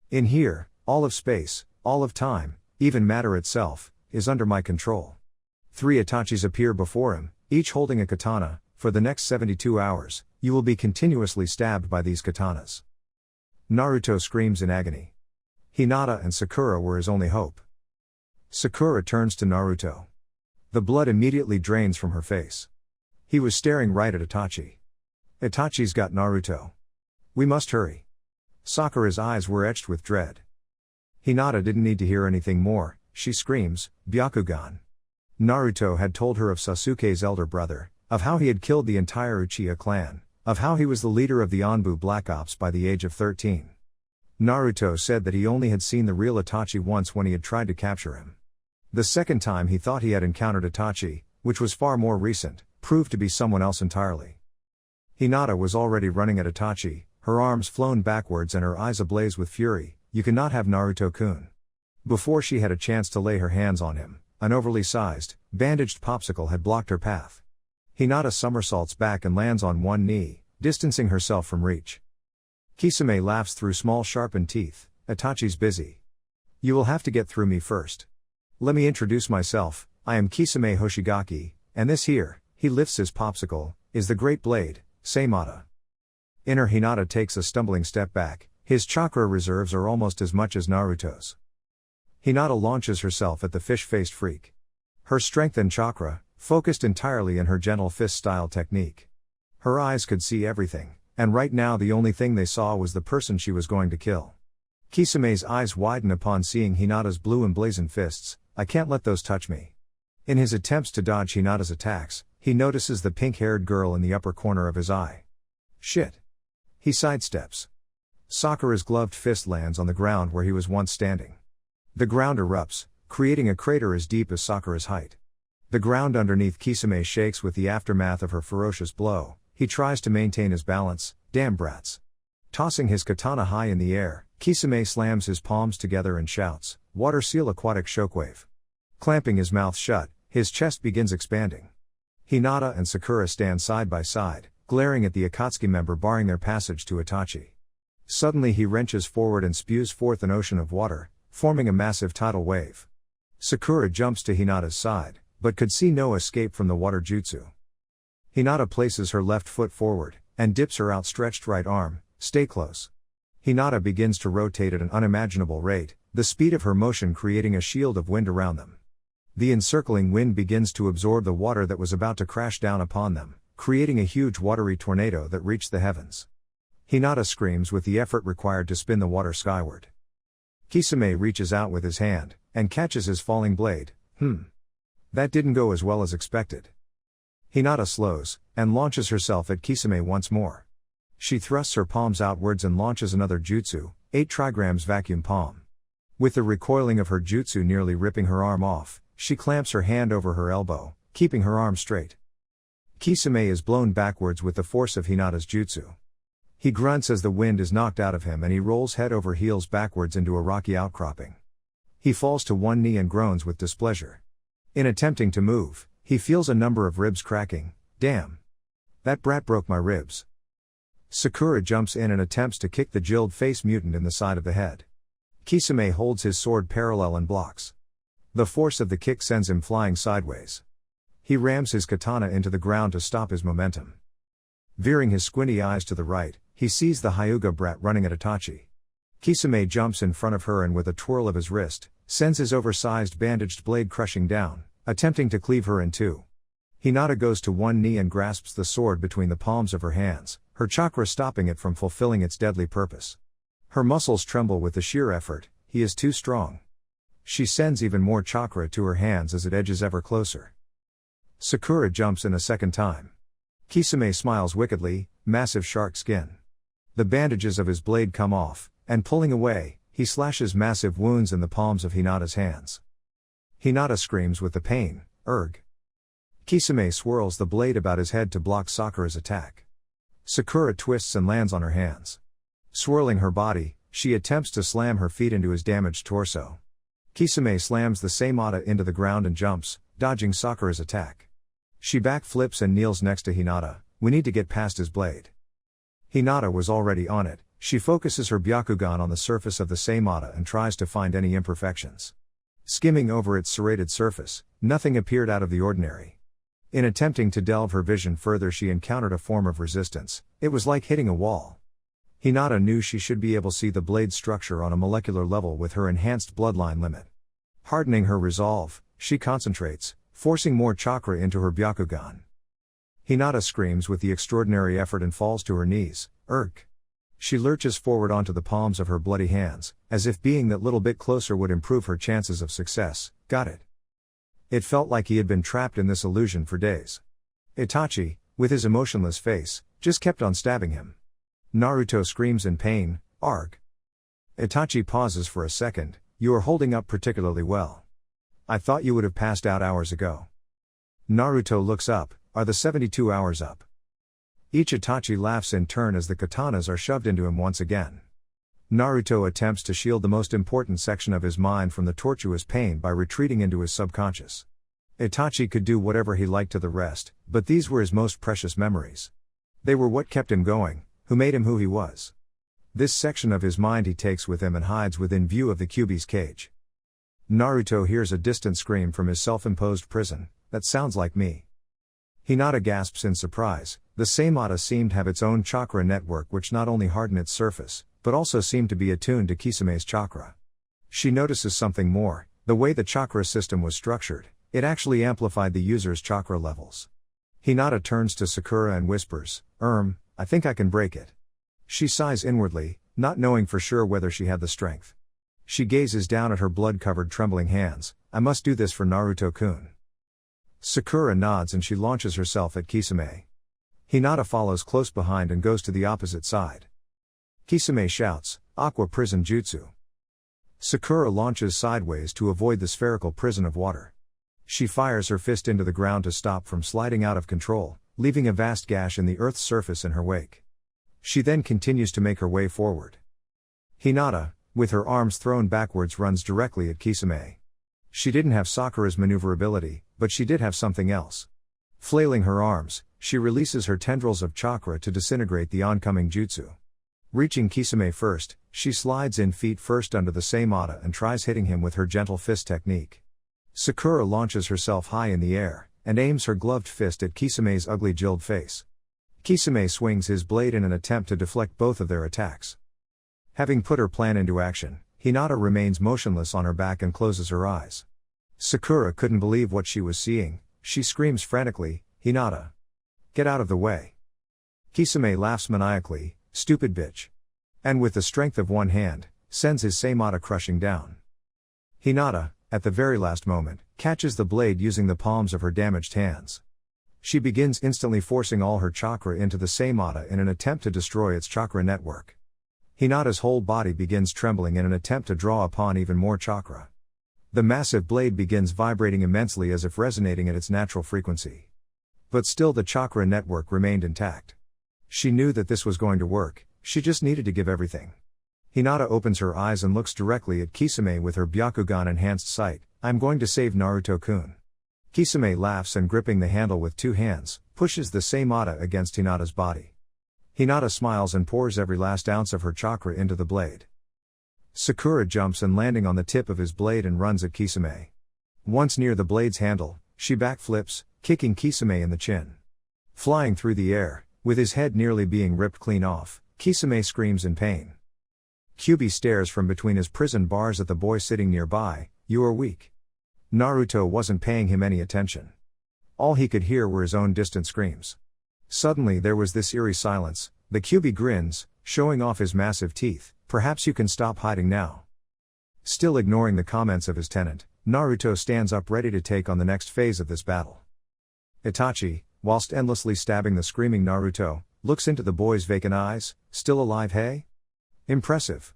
In here, all of space, all of time, even matter itself, is under my control. 3 Itachis appear before him, each holding a katana. For the next 72 hours, you will be continuously stabbed by these katanas. Naruto screams in agony. Hinata and Sakura were his only hope. Sakura turns to Naruto. The blood immediately drains from her face. He was staring right at Itachi. Itachi's got Naruto. We must hurry. Sakura's eyes were etched with dread. Hinata didn't need to hear anything more, she screams, Byakugan. Naruto had told her of Sasuke's elder brother, of how he had killed the entire Uchiha clan, of how he was the leader of the Anbu Black Ops by the age of 13. Naruto said that he only had seen the real Itachi once when he had tried to capture him. The second time he thought he had encountered Itachi, which was far more recent, proved to be someone else entirely. Hinata was already running at Itachi, her arms flown backwards and her eyes ablaze with fury. You cannot have Naruto-kun. Before she had a chance to lay her hands on him, an overly sized, bandaged popsicle had blocked her path. Hinata somersaults back and lands on one knee, distancing herself from reach. Kisame laughs through small sharpened teeth. Itachi's busy. You will have to get through me first. Let me introduce myself, I am Kisame Hoshigaki, and this here, he lifts his popsicle, is the Great Blade, Seimata. Inner Hinata takes a stumbling step back, his chakra reserves are almost as much as Naruto's. Hinata launches herself at the fish-faced freak. Her strength and chakra, focused entirely in her gentle fist-style technique. Her eyes could see everything, and right now the only thing they saw was the person she was going to kill. Kisame's eyes widen upon seeing Hinata's blue emblazoned fists. I can't let those touch me. In his attempts to dodge Hinata's attacks, he notices the pink-haired girl in the upper corner of his eye. Shit. He sidesteps. Sakura's gloved fist lands on the ground where he was once standing. The ground erupts, creating a crater as deep as Sakura's height. The ground underneath Kisame shakes with the aftermath of her ferocious blow. He tries to maintain his balance. Damn brats. Tossing his katana high in the air, Kisame slams his palms together and shouts, Water Seal Aquatic Shockwave. Clamping his mouth shut, his chest begins expanding. Hinata and Sakura stand side by side, glaring at the Akatsuki member barring their passage to Itachi. Suddenly he wrenches forward and spews forth an ocean of water, forming a massive tidal wave. Sakura jumps to Hinata's side, but could see no escape from the water jutsu. Hinata places her left foot forward, and dips her outstretched right arm. Stay close. Hinata begins to rotate at an unimaginable rate, the speed of her motion creating a shield of wind around them. The encircling wind begins to absorb the water that was about to crash down upon them, creating a huge watery tornado that reached the heavens. Hinata screams with the effort required to spin the water skyward. Kisame reaches out with his hand, and catches his falling blade. That didn't go as well as expected. Hinata slows, and launches herself at Kisame once more. She thrusts her palms outwards and launches another jutsu, 8 trigrams vacuum palm. With the recoiling of her jutsu nearly ripping her arm off, she clamps her hand over her elbow, keeping her arm straight. Kisame is blown backwards with the force of Hinata's jutsu. He grunts as the wind is knocked out of him and he rolls head over heels backwards into a rocky outcropping. He falls to one knee and groans with displeasure. In attempting to move, he feels a number of ribs cracking. Damn. That brat broke my ribs. Sakura jumps in and attempts to kick the jilled-faced mutant in the side of the head. Kisame holds his sword parallel and blocks. The force of the kick sends him flying sideways. He rams his katana into the ground to stop his momentum. Veering his squinty eyes to the right, he sees the Hyuga brat running at Itachi. Kisame jumps in front of her and with a twirl of his wrist, sends his oversized bandaged blade crushing down, attempting to cleave her in two. Hinata goes to one knee and grasps the sword between the palms of her hands, her chakra stopping it from fulfilling its deadly purpose. Her muscles tremble with the sheer effort, he is too strong. She sends even more chakra to her hands as it edges ever closer. Sakura jumps in a second time. Kisame smiles wickedly, massive shark skin. The bandages of his blade come off, and pulling away, he slashes massive wounds in the palms of Hinata's hands. Hinata screams with the pain, Erg. Kisame swirls the blade about his head to block Sakura's attack. Sakura twists and lands on her hands. Swirling her body, she attempts to slam her feet into his damaged torso. Kisame slams the Seimata into the ground and jumps, dodging Sakura's attack. She backflips and kneels next to Hinata. We need to get past his blade. Hinata was already on it. She focuses her Byakugan on the surface of the Seimata and tries to find any imperfections. Skimming over its serrated surface, nothing appeared out of the ordinary. In attempting to delve her vision further, she encountered a form of resistance. It was like hitting a wall. Hinata knew she should be able to see the blade's structure on a molecular level with her enhanced bloodline limit. Hardening her resolve, she concentrates, forcing more chakra into her Byakugan. Hinata screams with the extraordinary effort and falls to her knees. Urk. She lurches forward onto the palms of her bloody hands, as if being that little bit closer would improve her chances of success. Got it. It felt like he had been trapped in this illusion for days. Itachi, with his emotionless face, just kept on stabbing him. Naruto screams in pain, Arg. Itachi pauses for a second. You are holding up particularly well. I thought you would have passed out hours ago. Naruto looks up. Are the 72 hours up? Each Itachi laughs in turn as the katanas are shoved into him once again. Naruto attempts to shield the most important section of his mind from the tortuous pain by retreating into his subconscious. Itachi could do whatever he liked to the rest, but these were his most precious memories. They were what kept him going, who made him who he was. This section of his mind he takes with him and hides within view of the Kyuubi's cage. Naruto hears a distant scream from his self-imposed prison. That sounds like me. Hinata gasps in surprise. The Saimata seemed to have its own chakra network which not only hardened its surface, but also seemed to be attuned to Kisame's chakra. She notices something more. The way the chakra system was structured, it actually amplified the user's chakra levels. Hinata turns to Sakura and whispers, I think I can break it. She sighs inwardly, not knowing for sure whether she had the strength. She gazes down at her blood-covered trembling hands. I must do this for Naruto-kun. Sakura nods and she launches herself at Kisame. Hinata follows close behind and goes to the opposite side. Kisame shouts, Aqua Prison Jutsu. Sakura launches sideways to avoid the spherical prison of water. She fires her fist into the ground to stop from sliding out of control, leaving a vast gash in the earth's surface in her wake. She then continues to make her way forward. Hinata, with her arms thrown backwards, runs directly at Kisame. She didn't have Sakura's maneuverability, but she did have something else. Flailing her arms, she releases her tendrils of chakra to disintegrate the oncoming jutsu. Reaching Kisame first, she slides in feet first under the Saimata and tries hitting him with her gentle fist technique. Sakura launches herself high in the air, and aims her gloved fist at Kisame's ugly jilled face. Kisame swings his blade in an attempt to deflect both of their attacks. Having put her plan into action, Hinata remains motionless on her back and closes her eyes. Sakura couldn't believe what she was seeing. She screams frantically, Hinata! Get out of the way! Kisame laughs maniacally, stupid bitch! And with the strength of one hand, sends his Saimata crushing down. Hinata, at the very last moment, catches the blade using the palms of her damaged hands. She begins instantly forcing all her chakra into the Saimata in an attempt to destroy its chakra network. Hinata's whole body begins trembling in an attempt to draw upon even more chakra. The massive blade begins vibrating immensely as if resonating at its natural frequency. But still the chakra network remained intact. She knew that this was going to work, she just needed to give everything. Hinata opens her eyes and looks directly at Kisame with her Byakugan enhanced sight. I'm going to save Naruto-kun. Kisame laughs and, gripping the handle with two hands, pushes the Saimata against Hinata's body. Hinata smiles and pours every last ounce of her chakra into the blade. Sakura jumps and, landing on the tip of his blade, and runs at Kisame. Once near the blade's handle, she backflips, kicking Kisame in the chin. Flying through the air, with his head nearly being ripped clean off, Kisame screams in pain. Kyuubi stares from between his prison bars at the boy sitting nearby. You are weak. Naruto wasn't paying him any attention. All he could hear were his own distant screams. Suddenly there was this eerie silence. The Kyuubi grins, showing off his massive teeth. Perhaps you can stop hiding now. Still ignoring the comments of his tenant, Naruto stands up ready to take on the next phase of this battle. Itachi, whilst endlessly stabbing the screaming Naruto, looks into the boy's vacant eyes. Still alive, hey? Impressive.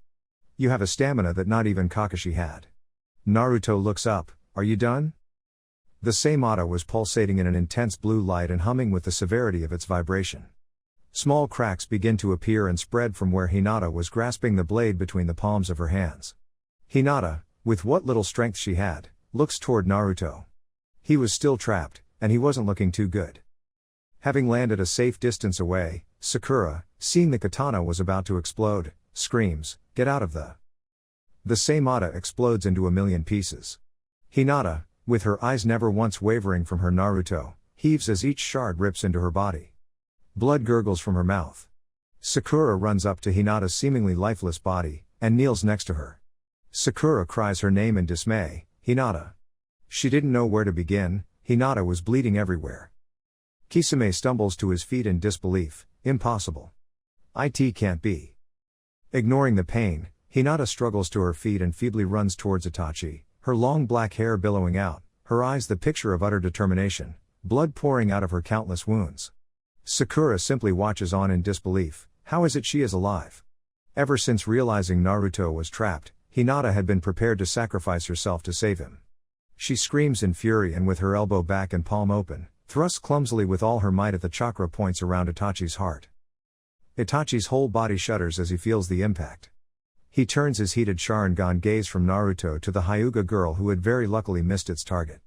You have a stamina that not even Kakashi had. Naruto looks up. Are you done? The Saimata was pulsating in an intense blue light and humming with the severity of its vibration. Small cracks begin to appear and spread from where Hinata was grasping the blade between the palms of her hands. Hinata, with what little strength she had, looks toward Naruto. He was still trapped, and he wasn't looking too good. Having landed a safe distance away, Sakura, seeing the katana was about to explode, screams, Get out of the... The Saimata explodes into a million pieces. Hinata, with her eyes never once wavering from her Naruto, heaves as each shard rips into her body. Blood gurgles from her mouth. Sakura runs up to Hinata's seemingly lifeless body, and kneels next to her. Sakura cries her name in dismay, Hinata. She didn't know where to begin. Hinata was bleeding everywhere. Kisame stumbles to his feet in disbelief, impossible. It can't be. Ignoring the pain, Hinata struggles to her feet and feebly runs towards Itachi, her long black hair billowing out, her eyes the picture of utter determination, blood pouring out of her countless wounds. Sakura simply watches on in disbelief. How is it she is alive? Ever since realizing Naruto was trapped, Hinata had been prepared to sacrifice herself to save him. She screams in fury and with her elbow back and palm open, thrusts clumsily with all her might at the chakra points around Itachi's heart. Itachi's whole body shudders as he feels the impact. He turns his heated Sharingan gaze from Naruto to the Hyuga girl who had very luckily missed its target.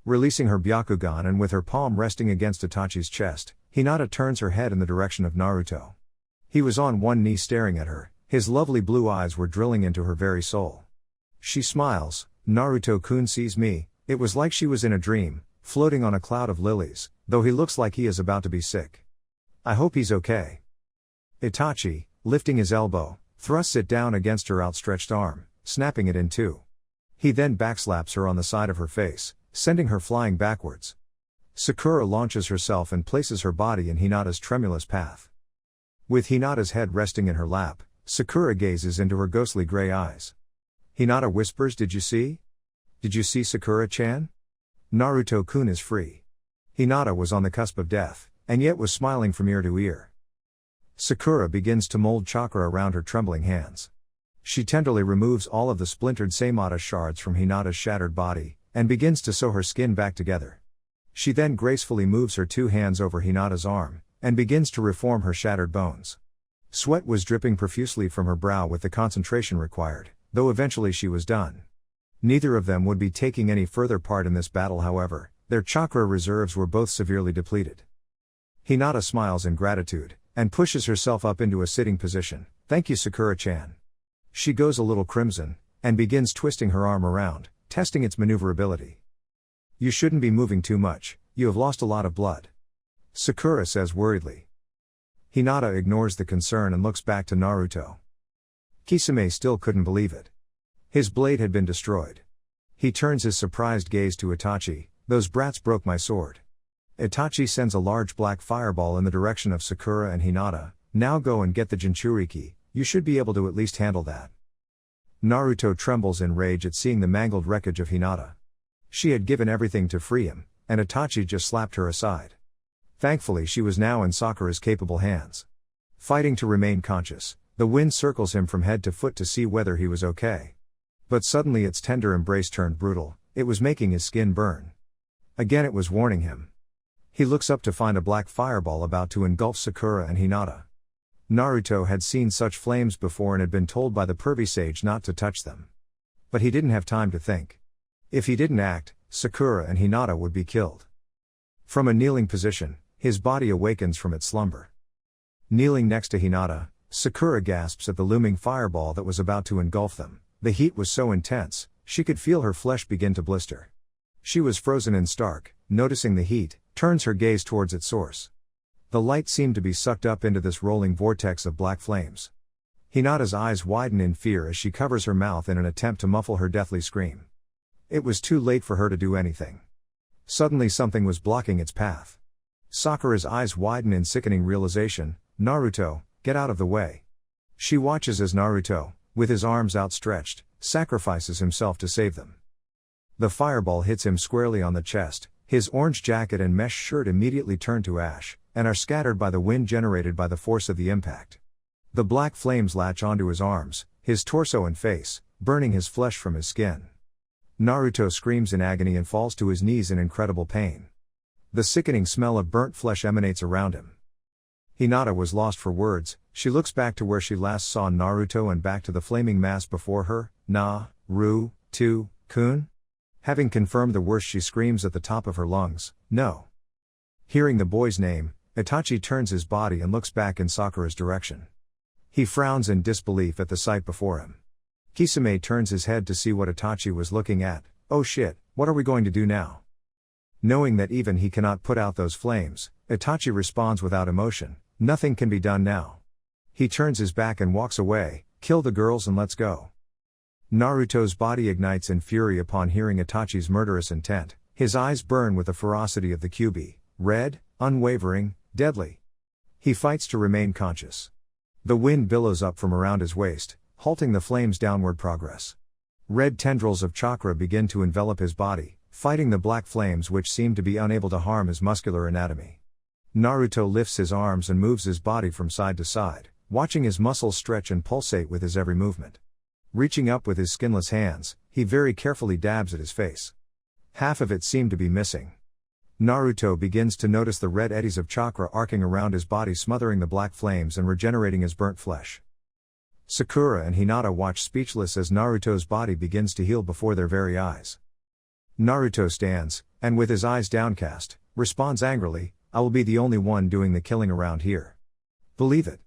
Releasing her Byakugan and with her palm resting against Itachi's chest, Hinata turns her head in the direction of Naruto. He was on one knee staring at her, his lovely blue eyes were drilling into her very soul. She smiles, Naruto-kun sees me. It was like she was in a dream, floating on a cloud of lilies, though he looks like he is about to be sick. I hope he's okay. Itachi, lifting his elbow, thrusts it down against her outstretched arm, snapping it in two. He then backslaps her on the side of her face, sending her flying backwards. Sakura launches herself and places her body in Hinata's tremulous path. With Hinata's head resting in her lap, Sakura gazes into her ghostly gray eyes. Hinata whispers, "Did you see? Did you see Sakura-chan? Naruto-kun is free." Hinata was on the cusp of death, and yet was smiling from ear to ear. Sakura begins to mold chakra around her trembling hands. She tenderly removes all of the splintered Saimata shards from Hinata's shattered body, and begins to sew her skin back together. She then gracefully moves her two hands over Hinata's arm, and begins to reform her shattered bones. Sweat was dripping profusely from her brow with the concentration required, though eventually she was done. Neither of them would be taking any further part in this battle, however, their chakra reserves were both severely depleted. Hinata smiles in gratitude, and pushes herself up into a sitting position. "Thank you, Sakura-chan." She goes a little crimson, and begins twisting her arm around, testing its maneuverability. "You shouldn't be moving too much, you have lost a lot of blood," Sakura says worriedly. Hinata ignores the concern and looks back to Naruto. Kisame still couldn't believe it. His blade had been destroyed. He turns his surprised gaze to Itachi. "Those brats broke my sword." Itachi sends a large black fireball in the direction of Sakura and Hinata. "Now go and get the Jinchuriki, you should be able to at least handle that." Naruto trembles in rage at seeing the mangled wreckage of Hinata. She had given everything to free him, and Itachi just slapped her aside. Thankfully she was now in Sakura's capable hands. Fighting to remain conscious, the wind circles him from head to foot to see whether he was okay. But suddenly its tender embrace turned brutal, it was making his skin burn. Again it was warning him. He looks up to find a black fireball about to engulf Sakura and Hinata. Naruto had seen such flames before and had been told by the pervy sage not to touch them. But he didn't have time to think. If he didn't act, Sakura and Hinata would be killed. From a kneeling position, his body awakens from its slumber. Kneeling next to Hinata, Sakura gasps at the looming fireball that was about to engulf them. The heat was so intense, she could feel her flesh begin to blister. She was frozen in stark, noticing the heat, turns her gaze towards its source. The light seemed to be sucked up into this rolling vortex of black flames. Hinata's eyes widen in fear as she covers her mouth in an attempt to muffle her deathly scream. It was too late for her to do anything. Suddenly something was blocking its path. Sakura's eyes widen in sickening realization. "Naruto, get out of the way." She watches as Naruto, with his arms outstretched, sacrifices himself to save them. The fireball hits him squarely on the chest, his orange jacket and mesh shirt immediately turn to ash, and are scattered by the wind generated by the force of the impact. The black flames latch onto his arms, his torso and face, burning his flesh from his skin. Naruto screams in agony and falls to his knees in incredible pain. The sickening smell of burnt flesh emanates around him. Hinata was lost for words. She looks back to where she last saw Naruto and back to the flaming mass before her. "Na-ru-to-kun?" Having confirmed the worst, she screams at the top of her lungs, "No!" Hearing the boy's name, Itachi turns his body and looks back in Sakura's direction. He frowns in disbelief at the sight before him. Kisame turns his head to see what Itachi was looking at, Oh shit, what are we going to do now? Knowing that even he cannot put out those flames, Itachi responds without emotion, nothing can be done now. He turns his back and walks away, kill the girls and let's go. Naruto's body ignites in fury upon hearing Itachi's murderous intent, his eyes burn with the ferocity of the Kyuubi, red, unwavering, deadly. He fights to remain conscious. The wind billows up from around his waist, halting the flame's downward progress. Red tendrils of chakra begin to envelop his body, fighting the black flames which seem to be unable to harm his muscular anatomy. Naruto lifts his arms and moves his body from side to side, watching his muscles stretch and pulsate with his every movement. Reaching up with his skinless hands, he very carefully dabs at his face. Half of it seemed to be missing. Naruto begins to notice the red eddies of chakra arcing around his body, smothering the black flames and regenerating his burnt flesh. Sakura and Hinata watch speechless as Naruto's body begins to heal before their very eyes. Naruto stands, and with his eyes downcast, responds angrily, "I will be the only one doing the killing around here. Believe it."